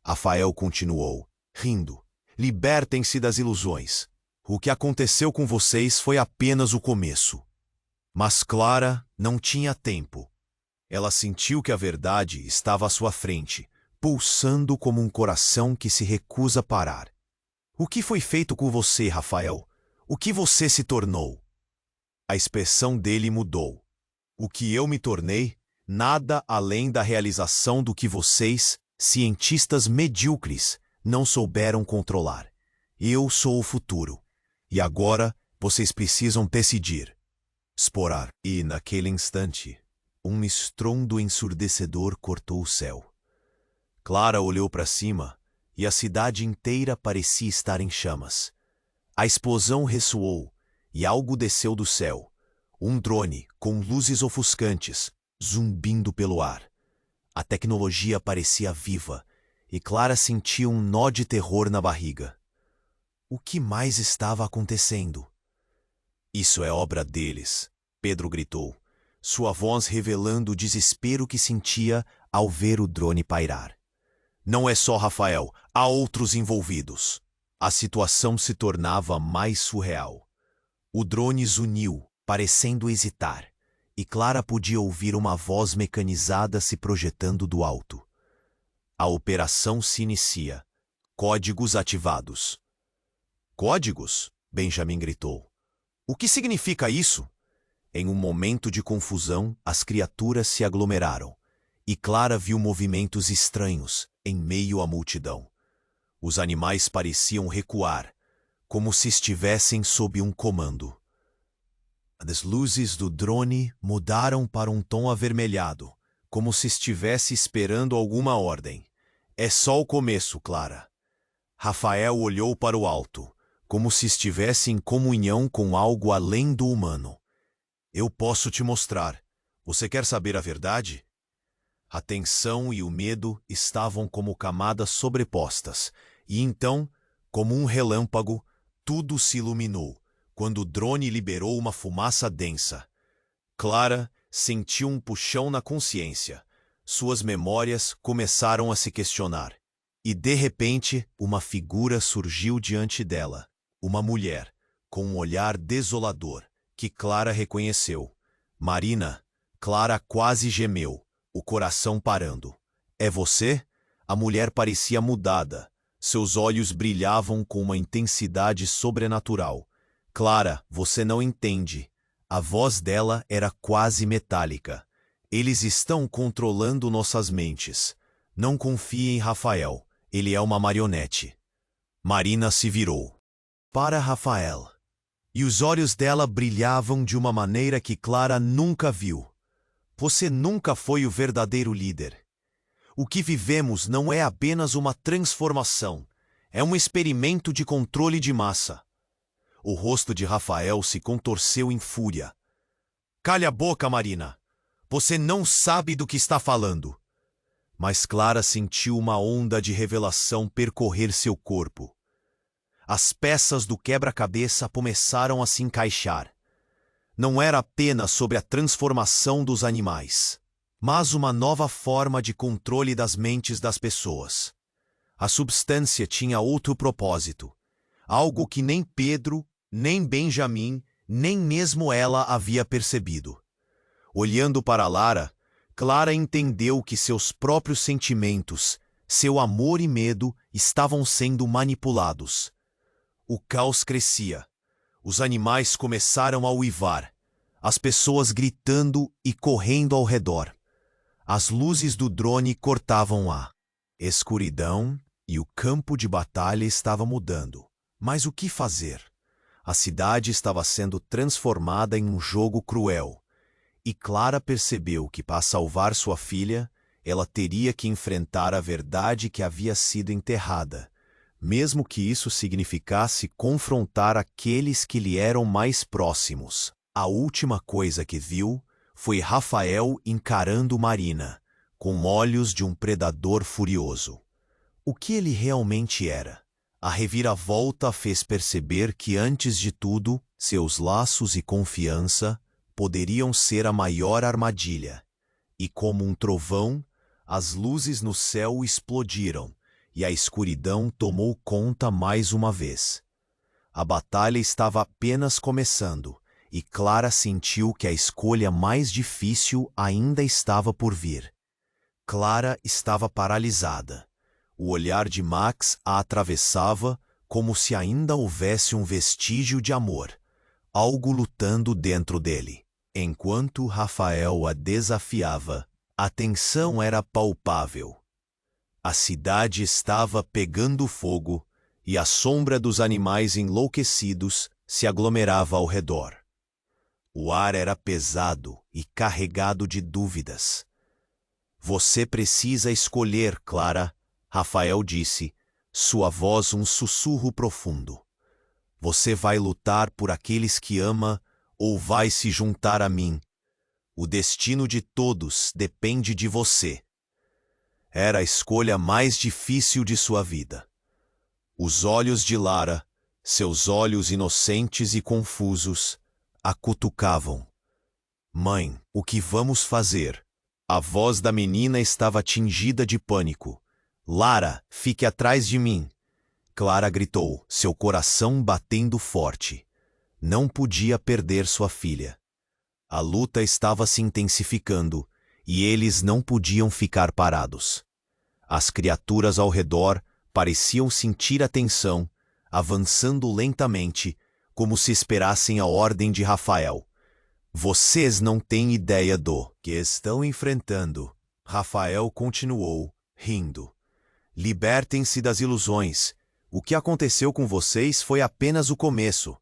Rafael continuou, rindo. Libertem-se das ilusões. O que aconteceu com vocês foi apenas o começo. Mas Clara não tinha tempo. Ela sentiu que a verdade estava à sua frente, pulsando como um coração que se recusa a parar. O que foi feito com você, Rafael? O que você se tornou? A expressão dele mudou. O que eu me tornei? Nada além da realização do que vocês, cientistas medíocres, não souberam controlar. Eu sou o futuro. E agora vocês precisam decidir. Explorar. E naquele instante, um estrondo ensurdecedor cortou o céu. Clara olhou para cima e a cidade inteira parecia estar em chamas. A explosão ressoou e algo desceu do céu. Um drone com luzes ofuscantes, zumbindo pelo ar. A tecnologia parecia viva e Clara sentia um nó de terror na barriga. O que mais estava acontecendo? Isso é obra deles, Pedro gritou, sua voz revelando o desespero que sentia ao ver o drone pairar. Não é só Rafael, há outros envolvidos. A situação se tornava mais surreal. O drone zuniu, parecendo hesitar, e Clara podia ouvir uma voz mecanizada se projetando do alto. A operação se inicia. Códigos ativados. Códigos? Benjamin gritou. O que significa isso? Em um momento de confusão, as criaturas se aglomeraram, e Clara viu movimentos estranhos em meio à multidão. Os animais pareciam recuar, como se estivessem sob um comando. As luzes do drone mudaram para um tom avermelhado, como se estivesse esperando alguma ordem. É só o começo, Clara. Rafael olhou para o alto, como se estivesse em comunhão com algo além do humano. Eu posso te mostrar. Você quer saber a verdade? A tensão e o medo estavam como camadas sobrepostas, e então, como um relâmpago, tudo se iluminou, quando o drone liberou uma fumaça densa. Clara sentiu um puxão na consciência. Suas memórias começaram a se questionar. E, de repente, uma figura surgiu diante dela. Uma mulher, com um olhar desolador, que Clara reconheceu. Marina. Clara quase gemeu, o coração parando. É você? A mulher parecia mudada. Seus olhos brilhavam com uma intensidade sobrenatural. Clara, você não entende. A voz dela era quase metálica. Eles estão controlando nossas mentes. Não confie em Rafael. Ele é uma marionete. Marina se virou para Rafael. E os olhos dela brilhavam de uma maneira que Clara nunca viu. Você nunca foi o verdadeiro líder. O que vivemos não é apenas uma transformação. É um experimento de controle de massa. O rosto de Rafael se contorceu em fúria. Calhe a boca, Marina. Você não sabe do que está falando. Mas Clara sentiu uma onda de revelação percorrer seu corpo. As peças do quebra-cabeça começaram a se encaixar. Não era apenas sobre a transformação dos animais, mas uma nova forma de controle das mentes das pessoas. A substância tinha outro propósito, algo que nem Pedro, nem Benjamin, nem mesmo ela havia percebido. Olhando para Lara, Clara entendeu que seus próprios sentimentos, seu amor e medo estavam sendo manipulados. O caos crescia. Os animais começaram a uivar, as pessoas gritando e correndo ao redor. As luzes do drone cortavam a escuridão e o campo de batalha estava mudando. Mas o que fazer? A cidade estava sendo transformada em um jogo cruel. E Clara percebeu que, para salvar sua filha, ela teria que enfrentar a verdade que havia sido enterrada, mesmo que isso significasse confrontar aqueles que lhe eram mais próximos. A última coisa que viu foi Rafael encarando Marina, com olhos de um predador furioso. O que ele realmente era? A reviravolta fez perceber que, antes de tudo, seus laços e confiança poderiam ser a maior armadilha. E como um trovão, as luzes no céu explodiram, e a escuridão tomou conta mais uma vez. A batalha estava apenas começando, e Clara sentiu que a escolha mais difícil ainda estava por vir. Clara estava paralisada. O olhar de Max a atravessava como se ainda houvesse um vestígio de amor, algo lutando dentro dele. Enquanto Rafael a desafiava, a tensão era palpável. A cidade estava pegando fogo e a sombra dos animais enlouquecidos se aglomerava ao redor. O ar era pesado e carregado de dúvidas. Você precisa escolher, Clara, Rafael disse, sua voz um sussurro profundo. Você vai lutar por aqueles que ama ou vai se juntar a mim? O destino de todos depende de você. Era a escolha mais difícil de sua vida. Os olhos de Lara, seus olhos inocentes e confusos, a cutucavam. Mãe, o que vamos fazer? A voz da menina estava tingida de pânico. Lara, fique atrás de mim. Clara gritou, seu coração batendo forte. Não podia perder sua filha. A luta estava se intensificando e eles não podiam ficar parados. As criaturas ao redor pareciam sentir a tensão, avançando lentamente, como se esperassem a ordem de Rafael. Vocês não têm ideia do que estão enfrentando. Rafael continuou, rindo. Libertem-se das ilusões. O que aconteceu com vocês foi apenas o começo.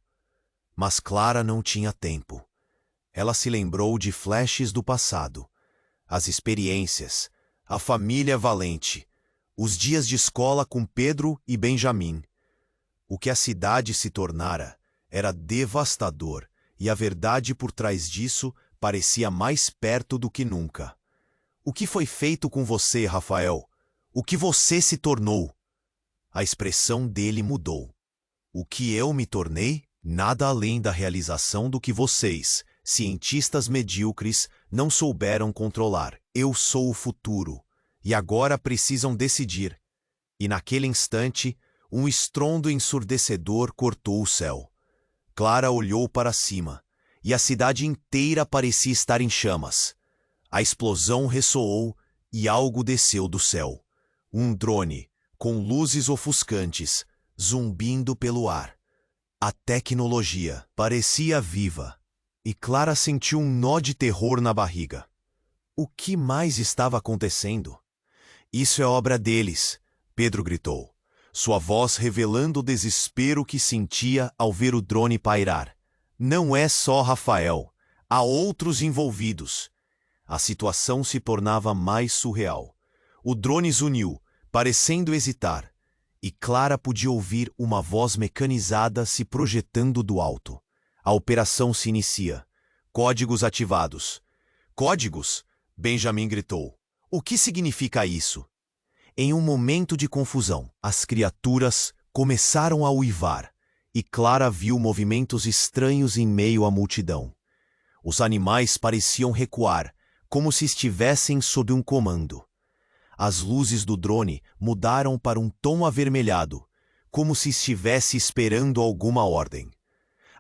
Mas Clara não tinha tempo. Ela se lembrou de flashes do passado. As experiências, a família valente, os dias de escola com Pedro e Benjamin. O que a cidade se tornara era devastador e a verdade por trás disso parecia mais perto do que nunca. O que foi feito com você, Rafael? O que você se tornou? A expressão dele mudou. O que eu me tornei? Nada além da realização do que vocês, cientistas medíocres, não souberam controlar. Eu sou o futuro, e agora precisam decidir. E naquele instante, um estrondo ensurdecedor cortou o céu. Clara olhou para cima, e a cidade inteira parecia estar em chamas. A explosão ressoou e algo desceu do céu. Um drone, com luzes ofuscantes, zumbindo pelo ar. A tecnologia parecia viva, e Clara sentiu um nó de terror na barriga. O que mais estava acontecendo? Isso é obra deles, Pedro gritou, sua voz revelando o desespero que sentia ao ver o drone pairar. Não é só Rafael, há outros envolvidos. A situação se tornava mais surreal. O drone zuniu, parecendo hesitar, e Clara podia ouvir uma voz mecanizada se projetando do alto. A operação se inicia. Códigos ativados. Códigos? Benjamin gritou. O que significa isso? Em um momento de confusão, as criaturas começaram a uivar, e Clara viu movimentos estranhos em meio à multidão. Os animais pareciam recuar, como se estivessem sob um comando. As luzes do drone mudaram para um tom avermelhado, como se estivesse esperando alguma ordem.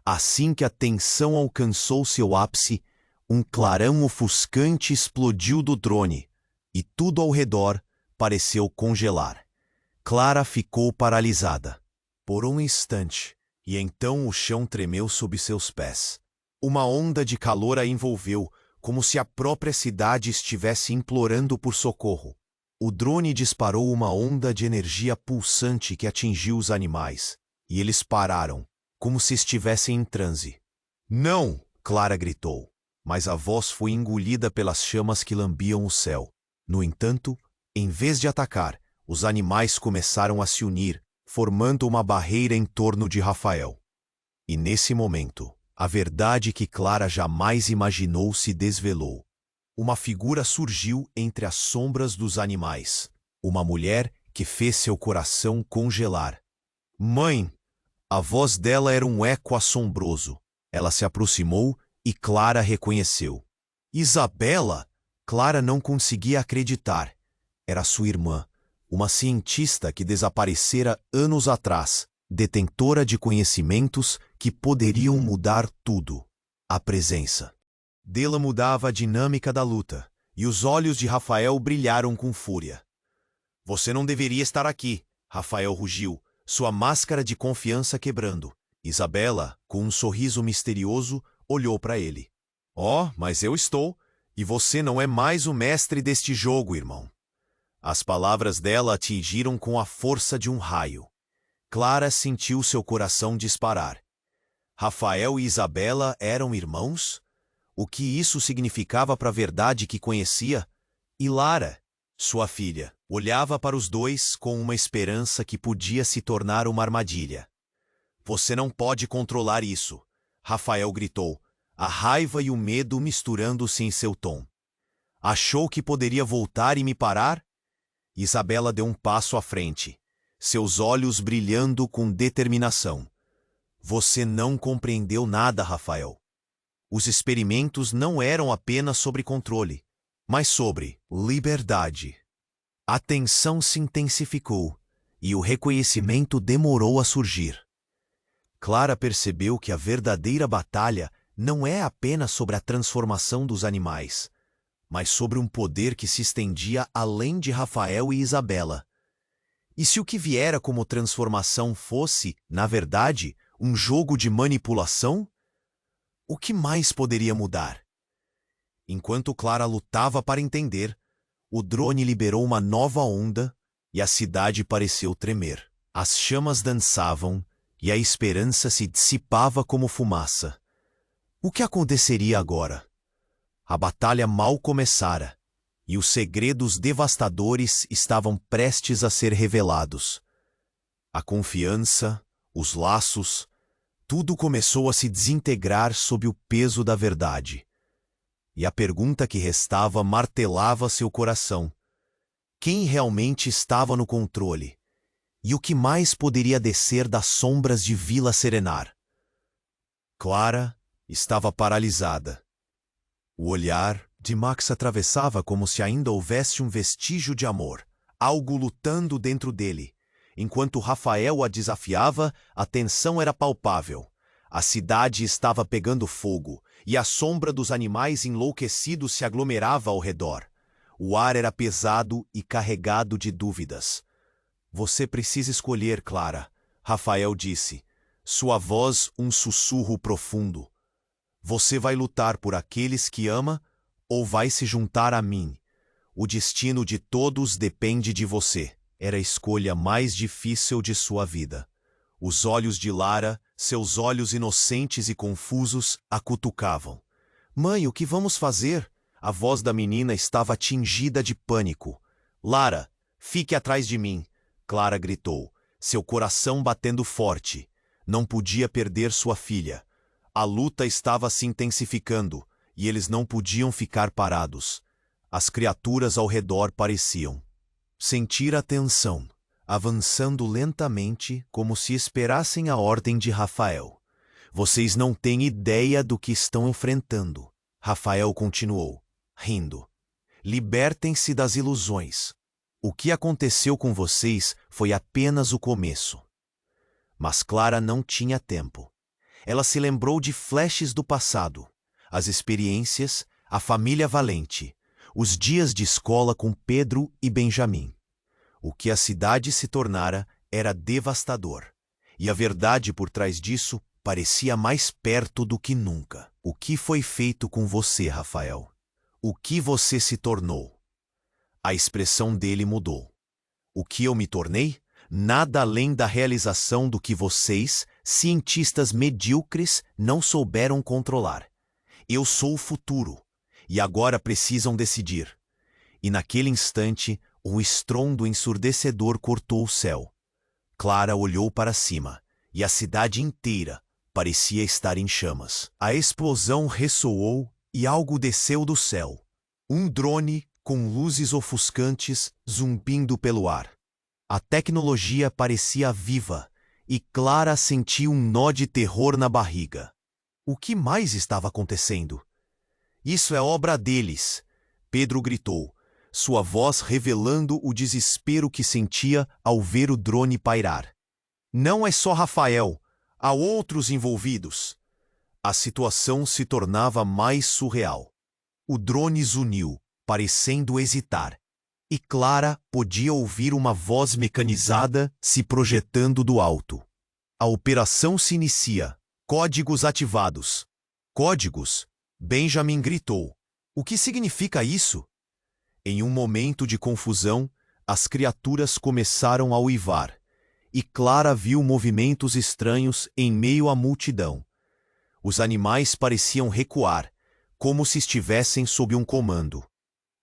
Assim que a tensão alcançou seu ápice, um clarão ofuscante explodiu do drone, e tudo ao redor pareceu congelar. Clara ficou paralisada. Por um instante, e então o chão tremeu sob seus pés. Uma onda de calor a envolveu, como se a própria cidade estivesse implorando por socorro. O drone disparou uma onda de energia pulsante que atingiu os animais, e eles pararam, como se estivessem em transe. Não! Clara gritou, mas a voz foi engolida pelas chamas que lambiam o céu. No entanto, em vez de atacar, os animais começaram a se unir, formando uma barreira em torno de Rafael. E nesse momento, a verdade que Clara jamais imaginou se desvelou. Uma figura surgiu entre as sombras dos animais. Uma mulher que fez seu coração congelar. Mãe! A voz dela era um eco assombroso. Ela se aproximou e Clara reconheceu. Isabela! Clara não conseguia acreditar. Era sua irmã, uma cientista que desaparecera anos atrás, detentora de conhecimentos que poderiam mudar tudo. A presença dela mudava a dinâmica da luta, e os olhos de Rafael brilharam com fúria. Você não deveria estar aqui, Rafael rugiu, sua máscara de confiança quebrando. Isabela, com um sorriso misterioso, olhou para ele. Oh, mas eu estou, e você não é mais o mestre deste jogo, irmão. As palavras dela atingiram com a força de um raio. Clara sentiu seu coração disparar. Rafael e Isabela eram irmãos? O que isso significava para a verdade que conhecia? E Lara, sua filha, Olhava para os dois com uma esperança que podia se tornar uma armadilha. Você não pode controlar isso, Rafael gritou, a raiva e o medo misturando-se em seu tom. Achou que poderia voltar e me parar? Isabela deu um passo à frente, seus olhos brilhando com determinação. Você não compreendeu nada, Rafael. Os experimentos não eram apenas sobre controle, mas sobre liberdade. A tensão se intensificou e o reconhecimento demorou a surgir. Clara percebeu que a verdadeira batalha não é apenas sobre a transformação dos animais, mas sobre um poder que se estendia além de Rafael e Isabela. E se o que viera como transformação fosse, na verdade, um jogo de manipulação? O que mais poderia mudar? Enquanto Clara lutava para entender, o drone liberou uma nova onda e a cidade pareceu tremer. As chamas dançavam e a esperança se dissipava como fumaça. O que aconteceria agora? A batalha mal começara e os segredos devastadores estavam prestes a ser revelados. A confiança, os laços, tudo começou a se desintegrar sob o peso da verdade. E a pergunta que restava martelava seu coração. Quem realmente estava no controle? E o que mais poderia descer das sombras de Vila Serenar? Clara estava paralisada. O olhar de Max atravessava como se ainda houvesse um vestígio de amor, algo lutando dentro dele. Enquanto Rafael a desafiava, a tensão era palpável. A cidade estava pegando fogo, e a sombra dos animais enlouquecidos se aglomerava ao redor. O ar era pesado e carregado de dúvidas. Você precisa escolher, Clara, Rafael disse, sua voz um sussurro profundo. Você vai lutar por aqueles que ama ou vai se juntar a mim? O destino de todos depende de você. Era a escolha mais difícil de sua vida. Os olhos de Lara, seus olhos inocentes e confusos, a cutucavam. Mãe, o que vamos fazer? A voz da menina estava tingida de pânico. Lara, fique atrás de mim, Clara gritou, seu coração batendo forte. Não podia perder sua filha. A luta estava se intensificando e eles não podiam ficar parados. As criaturas ao redor pareciam sentir a tensão, avançando lentamente como se esperassem a ordem de Rafael. Vocês não têm ideia do que estão enfrentando, Rafael continuou, rindo. Libertem-se das ilusões. O que aconteceu com vocês foi apenas o começo. Mas Clara não tinha tempo. Ela se lembrou de flashes do passado, as experiências, a família valente, os dias de escola com Pedro e Benjamin. O que a cidade se tornara era devastador, e a verdade por trás disso parecia mais perto do que nunca. O que foi feito com você, Rafael? O que você se tornou? A expressão dele mudou. O que eu me tornei? Nada além da realização do que vocês, cientistas medíocres, não souberam controlar. Eu sou o futuro, e agora precisam decidir. E naquele instante, um estrondo ensurdecedor cortou o céu. Clara olhou para cima, e a cidade inteira parecia estar em chamas. A explosão ressoou e algo desceu do céu. Um drone com luzes ofuscantes zumbindo pelo ar. A tecnologia parecia viva, e Clara sentiu um nó de terror na barriga. O que mais estava acontecendo? Isso é obra deles, Pedro gritou, sua voz revelando o desespero que sentia ao ver o drone pairar. Não é só Rafael, há outros envolvidos. A situação se tornava mais surreal. O drone zuniu, parecendo hesitar, e Clara podia ouvir uma voz mecanizada se projetando do alto. A operação se inicia. Códigos ativados. Códigos? Benjamin gritou. O que significa isso? Em um momento de confusão, as criaturas começaram a uivar, e Clara viu movimentos estranhos em meio à multidão. Os animais pareciam recuar, como se estivessem sob um comando.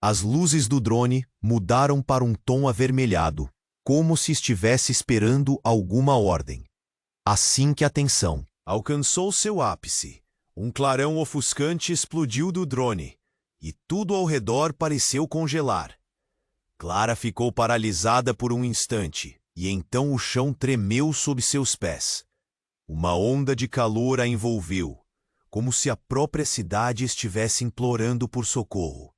As luzes do drone mudaram para um tom avermelhado, como se estivesse esperando alguma ordem. Assim que a tensão alcançou seu ápice, um clarão ofuscante explodiu do drone, e tudo ao redor pareceu congelar. Clara ficou paralisada por um instante, e então o chão tremeu sob seus pés. Uma onda de calor a envolveu, como se a própria cidade estivesse implorando por socorro.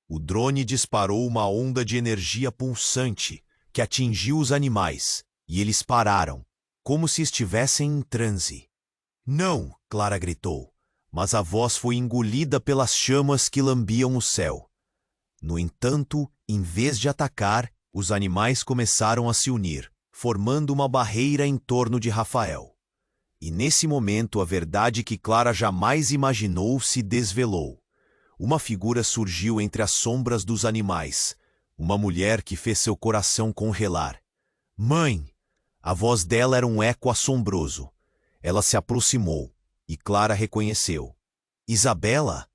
O drone disparou uma onda de energia pulsante que atingiu os animais, e eles pararam, como se estivessem em transe. Não! Clara gritou, mas a voz foi engolida pelas chamas que lambiam o céu. No entanto, em vez de atacar, os animais começaram a se unir, formando uma barreira em torno de Rafael. E nesse momento a verdade que Clara jamais imaginou se desvelou. Uma figura surgiu entre as sombras dos animais, uma mulher que fez seu coração congelar. Mãe! A voz dela era um eco assombroso. Ela se aproximou, e Clara reconheceu. Isabela?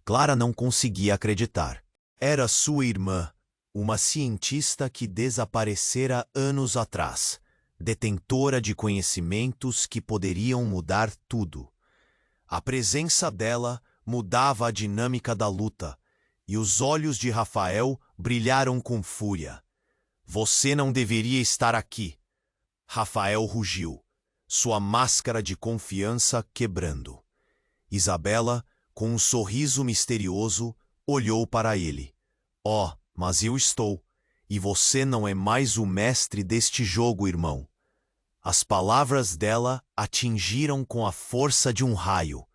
Clara não conseguia acreditar. Era sua irmã, uma cientista que desaparecera anos atrás, detentora de conhecimentos que poderiam mudar tudo. A presença dela mudava a dinâmica da luta, e os olhos de Rafael brilharam com fúria. Você não deveria estar aqui. Rafael rugiu, sua máscara de confiança quebrando. Isabela, com um sorriso misterioso, olhou para ele. Oh, mas eu estou, e você não é mais o mestre deste jogo, irmão. As palavras dela atingiram com a força de um raio.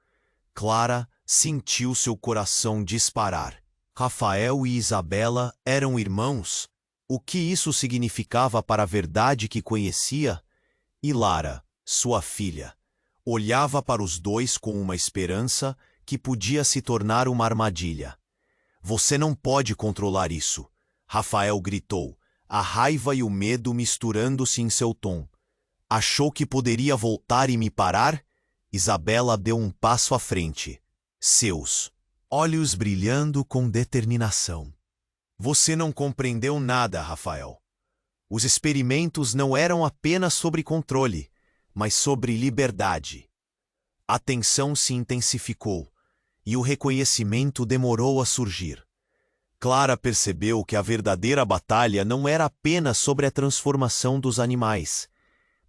Clara sentiu seu coração disparar. Rafael e Isabela eram irmãos? O que isso significava para a verdade que conhecia? E Lara, sua filha, olhava para os dois com uma esperança que podia se tornar uma armadilha. Você não pode controlar isso, Rafael gritou, a raiva e o medo misturando-se em seu tom. Achou que poderia voltar e me parar? Isabela deu um passo à frente, seus olhos brilhando com determinação. Você não compreendeu nada, Rafael. Os experimentos não eram apenas sobre controle, mas sobre liberdade. A tensão se intensificou, e o reconhecimento demorou a surgir. Clara percebeu que a verdadeira batalha não era apenas sobre a transformação dos animais,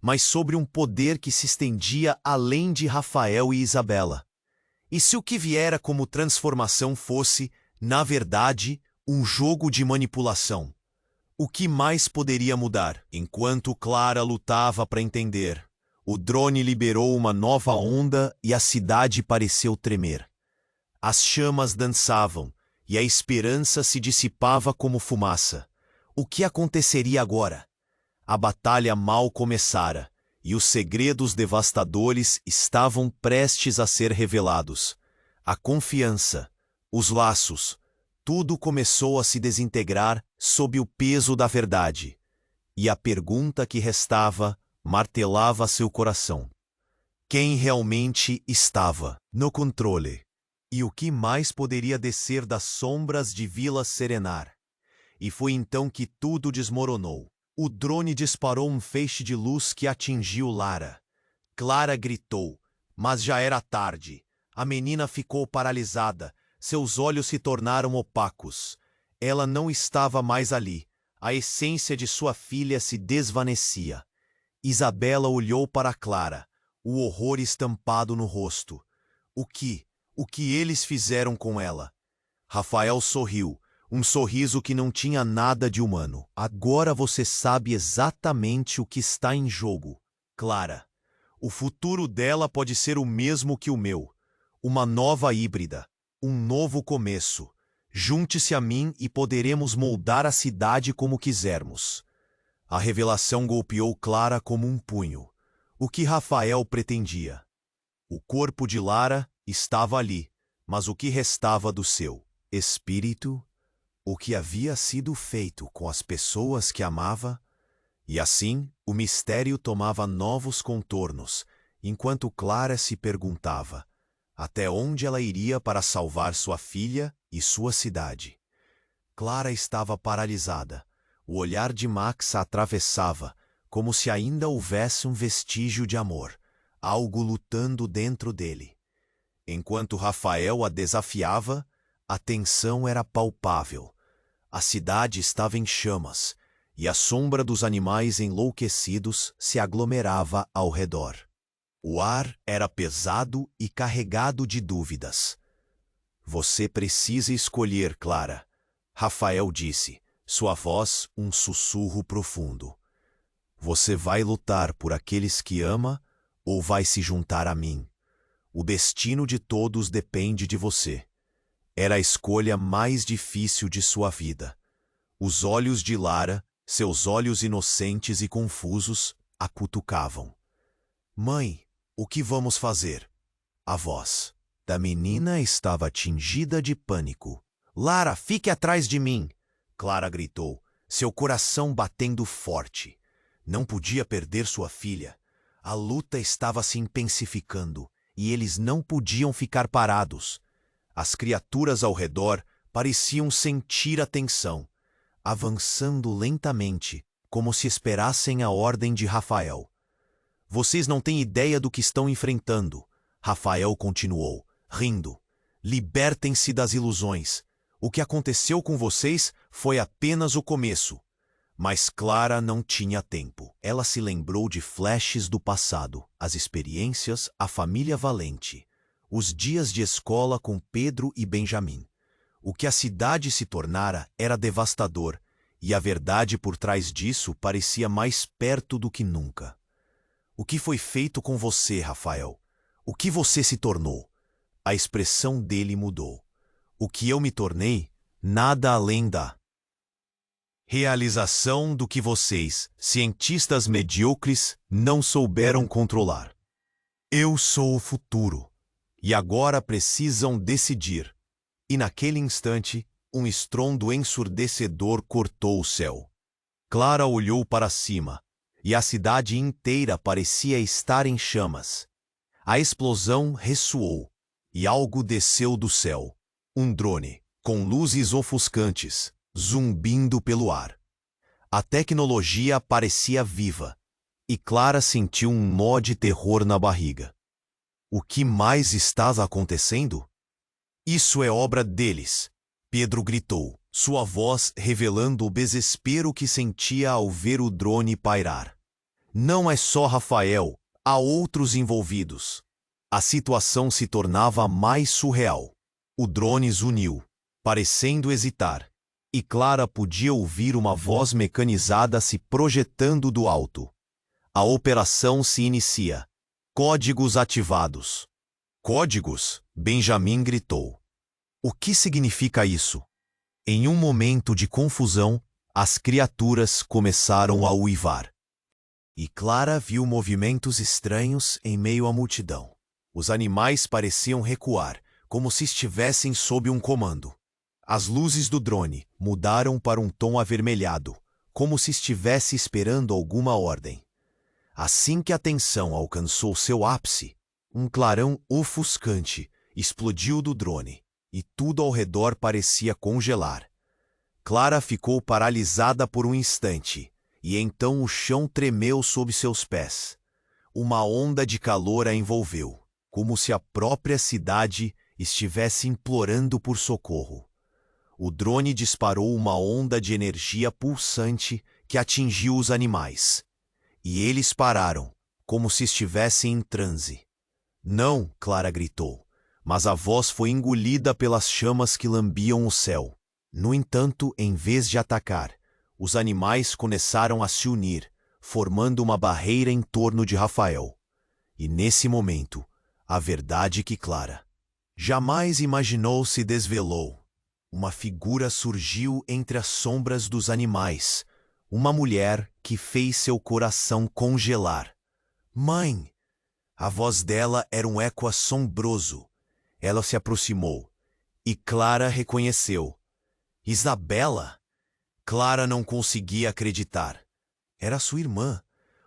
mas sobre um poder que se estendia além de Rafael e Isabela. E se o que viera como transformação fosse, na verdade, um jogo de manipulação? O que mais poderia mudar? Enquanto Clara lutava para entender, o drone liberou uma nova onda e a cidade pareceu tremer. As chamas dançavam e a esperança se dissipava como fumaça. O que aconteceria agora? A batalha mal começara, e os segredos devastadores estavam prestes a ser revelados. A confiança, os laços, tudo começou a se desintegrar sob o peso da verdade. E a pergunta que restava martelava seu coração. Quem realmente estava no controle? E o que mais poderia descer das sombras de Vila Serenar? E foi então que tudo desmoronou. O drone disparou um feixe de luz que atingiu Lara. Clara gritou, mas já era tarde. A menina ficou paralisada, seus olhos se tornaram opacos. Ela não estava mais ali. A essência de sua filha se desvanecia. Isabela olhou para Clara, o horror estampado no rosto. O que eles fizeram com ela? Rafael sorriu. Um sorriso que não tinha nada de humano. Agora você sabe exatamente o que está em jogo, Clara. O futuro dela pode ser o mesmo que o meu. Uma nova híbrida. Um novo começo. Junte-se a mim e poderemos moldar a cidade como quisermos. A revelação golpeou Clara como um punho. O que Rafael pretendia? O corpo de Lara estava ali, mas o que restava do seu espírito? O que havia sido feito com as pessoas que amava? E assim, o mistério tomava novos contornos, enquanto Clara se perguntava até onde ela iria para salvar sua filha e sua cidade. Clara estava paralisada. O olhar de Max a atravessava, como se ainda houvesse um vestígio de amor, algo lutando dentro dele. Enquanto Rafael a desafiava, a tensão era palpável. A cidade estava em chamas, e a sombra dos animais enlouquecidos se aglomerava ao redor. O ar era pesado e carregado de dúvidas. Você precisa escolher, Clara, Rafael disse, sua voz um sussurro profundo. Você vai lutar por aqueles que ama ou vai se juntar a mim? O destino de todos depende de você. Era a escolha mais difícil de sua vida. Os olhos de Lara, seus olhos inocentes e confusos, a cutucavam. Mãe, o que vamos fazer? A voz da menina estava tingida de pânico. Lara, fique atrás de mim! Clara gritou, seu coração batendo forte. Não podia perder sua filha. A luta estava se intensificando e eles não podiam ficar parados. As criaturas ao redor pareciam sentir a tensão, avançando lentamente, como se esperassem a ordem de Rafael. Vocês não têm ideia do que estão enfrentando, Rafael continuou, rindo. Libertem-se das ilusões. O que aconteceu com vocês foi apenas o começo. Mas Clara não tinha tempo. Ela se lembrou de flashes do passado, as experiências, a família valente, os dias de escola com Pedro e Benjamin. O que a cidade se tornara era devastador, e a verdade por trás disso parecia mais perto do que nunca. O que foi feito com você, Rafael? O que você se tornou? A expressão dele mudou. O que eu me tornei, nada além da realização do que vocês, cientistas medíocres, não souberam controlar. Eu sou o futuro, e agora precisam decidir. E naquele instante, um estrondo ensurdecedor cortou o céu. Clara olhou para cima, e a cidade inteira parecia estar em chamas. A explosão ressoou, e algo desceu do céu. Um drone, com luzes ofuscantes, zumbindo pelo ar. A tecnologia parecia viva, e Clara sentiu um nó de terror na barriga. O que mais está acontecendo? Isso é obra deles, Pedro gritou, sua voz revelando o desespero que sentia ao ver o drone pairar. Não é só Rafael, há outros envolvidos. A situação se tornava mais surreal. O drone zuniu, parecendo hesitar, e Clara podia ouvir uma voz mecanizada se projetando do alto. A operação se inicia. Códigos ativados. Códigos? Benjamin gritou. O que significa isso? Em um momento de confusão, as criaturas começaram a uivar. E Clara viu movimentos estranhos em meio à multidão. Os animais pareciam recuar, como se estivessem sob um comando. As luzes do drone mudaram para um tom avermelhado, como se estivesse esperando alguma ordem. Assim que a tensão alcançou seu ápice, um clarão ofuscante explodiu do drone, e tudo ao redor parecia congelar. Clara ficou paralisada por um instante, e então o chão tremeu sob seus pés. Uma onda de calor a envolveu, como se a própria cidade estivesse implorando por socorro. O drone disparou uma onda de energia pulsante que atingiu os animais. E eles pararam, como se estivessem em transe. Não, Clara gritou, mas a voz foi engolida pelas chamas que lambiam o céu. No entanto, em vez de atacar, os animais começaram a se unir, formando uma barreira em torno de Rafael. E nesse momento, a verdade que Clara jamais imaginou se desvelou. Uma figura surgiu entre as sombras dos animais, uma mulher que fez seu coração congelar. Mãe! A voz dela era um eco assombroso. Ela se aproximou, e Clara reconheceu. Isabela! Clara não conseguia acreditar. Era sua irmã,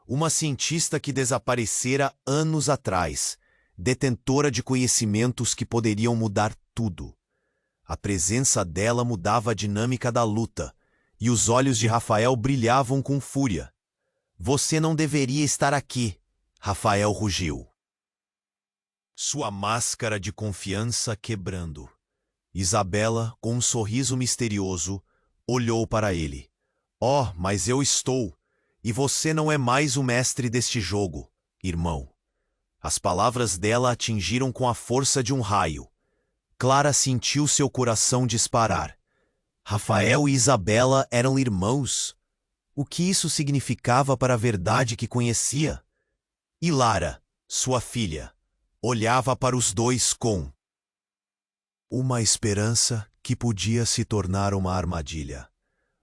uma cientista que desaparecera anos atrás, detentora de conhecimentos que poderiam mudar tudo. A presença dela mudava a dinâmica da luta, e os olhos de Rafael brilhavam com fúria. Você não deveria estar aqui, Rafael rugiu. Sua máscara de confiança quebrando. Isabela, com um sorriso misterioso, olhou para ele. Oh, mas eu estou, e você não é mais o mestre deste jogo, irmão. As palavras dela atingiram com a força de um raio. Clara sentiu seu coração disparar. Rafael e Isabela eram irmãos. O que isso significava para a verdade que conhecia? E Lara, sua filha, olhava para os dois com uma esperança que podia se tornar uma armadilha.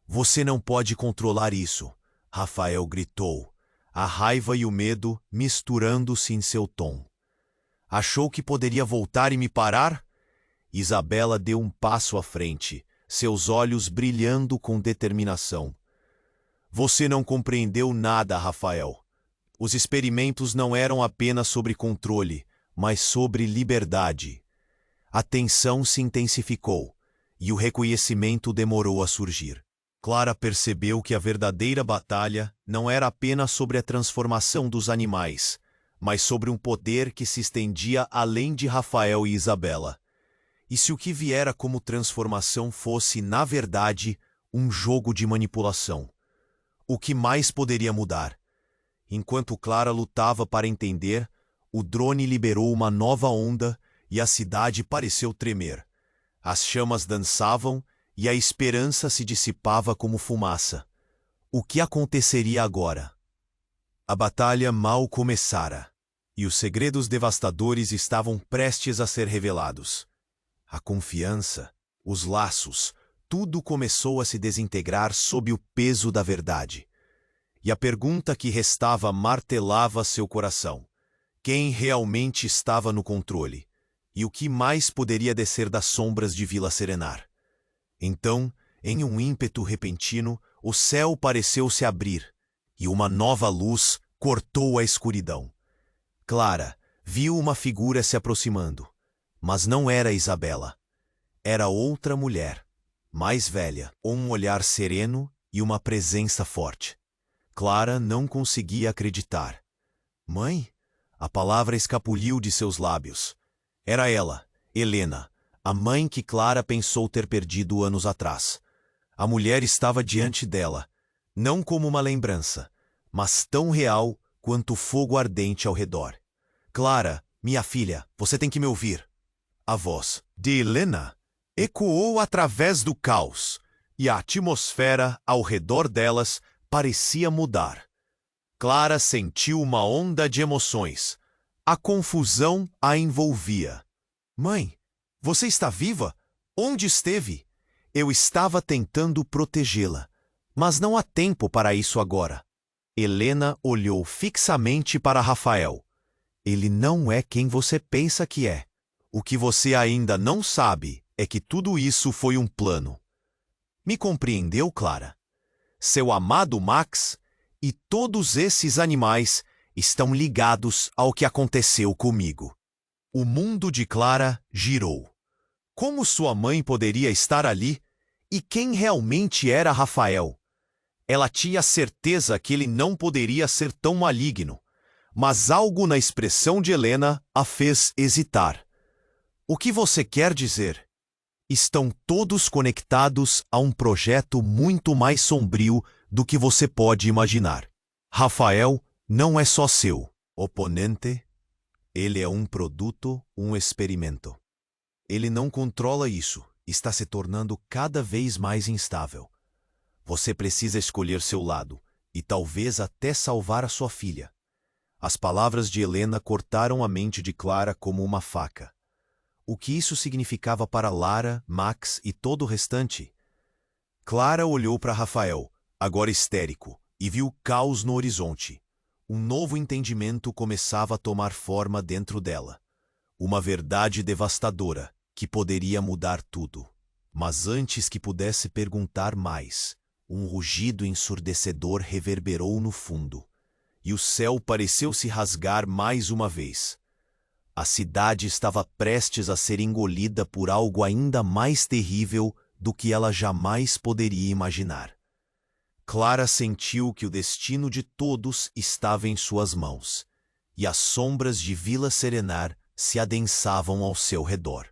Você não pode controlar isso, Rafael gritou, a raiva e o medo misturando-se em seu tom. Achou que poderia voltar e me parar? Isabela deu um passo à frente, seus olhos brilhando com determinação. Você não compreendeu nada, Rafael. Os experimentos não eram apenas sobre controle, mas sobre liberdade. A tensão se intensificou, e o reconhecimento demorou a surgir. Clara percebeu que a verdadeira batalha não era apenas sobre a transformação dos animais, mas sobre um poder que se estendia além de Rafael e Isabela. E se o que viera como transformação fosse, na verdade, um jogo de manipulação? O que mais poderia mudar? Enquanto Clara lutava para entender, o drone liberou uma nova onda e a cidade pareceu tremer. As chamas dançavam e a esperança se dissipava como fumaça. O que aconteceria agora? A batalha mal começara, e os segredos devastadores estavam prestes a ser revelados. A confiança, os laços, tudo começou a se desintegrar sob o peso da verdade. E a pergunta que restava martelava seu coração. Quem realmente estava no controle? E o que mais poderia descer das sombras de Vila Serenar? Então, em um ímpeto repentino, o céu pareceu se abrir, e uma nova luz cortou a escuridão. Clara viu uma figura se aproximando, mas não era Isabela. Era outra mulher, mais velha, com um olhar sereno e uma presença forte. Clara não conseguia acreditar. Mãe? A palavra escapuliu de seus lábios. Era ela, Helena, a mãe que Clara pensou ter perdido anos atrás. A mulher estava diante dela, não como uma lembrança, mas tão real quanto o fogo ardente ao redor. Clara, minha filha, você tem que me ouvir. A voz de Helena ecoou através do caos, e a atmosfera ao redor delas parecia mudar. Clara sentiu uma onda de emoções. A confusão a envolvia. Mãe, você está viva? Onde esteve? Eu estava tentando protegê-la, mas não há tempo para isso agora. Helena olhou fixamente para Rafael. Ele não é quem você pensa que é. O que você ainda não sabe é que tudo isso foi um plano. Me compreendeu, Clara? Seu amado Max e todos esses animais estão ligados ao que aconteceu comigo. O mundo de Clara girou. Como sua mãe poderia estar ali? E quem realmente era Rafael? Ela tinha certeza que ele não poderia ser tão maligno, mas algo na expressão de Helena a fez hesitar. O que você quer dizer? Estão todos conectados a um projeto muito mais sombrio do que você pode imaginar. Rafael não é só seu oponente, ele é um produto, um experimento. Ele não controla isso, está se tornando cada vez mais instável. Você precisa escolher seu lado, e talvez até salvar a sua filha. As palavras de Helena cortaram a mente de Clara como uma faca. O que isso significava para Lara, Max e todo o restante? Clara olhou para Rafael, agora histérico, e viu caos no horizonte. Um novo entendimento começava a tomar forma dentro dela. Uma verdade devastadora, que poderia mudar tudo. Mas antes que pudesse perguntar mais, um rugido ensurdecedor reverberou no fundo, e o céu pareceu se rasgar mais uma vez. A cidade estava prestes a ser engolida por algo ainda mais terrível do que ela jamais poderia imaginar. Clara sentiu que o destino de todos estava em suas mãos, e as sombras de Vila Serenar se adensavam ao seu redor.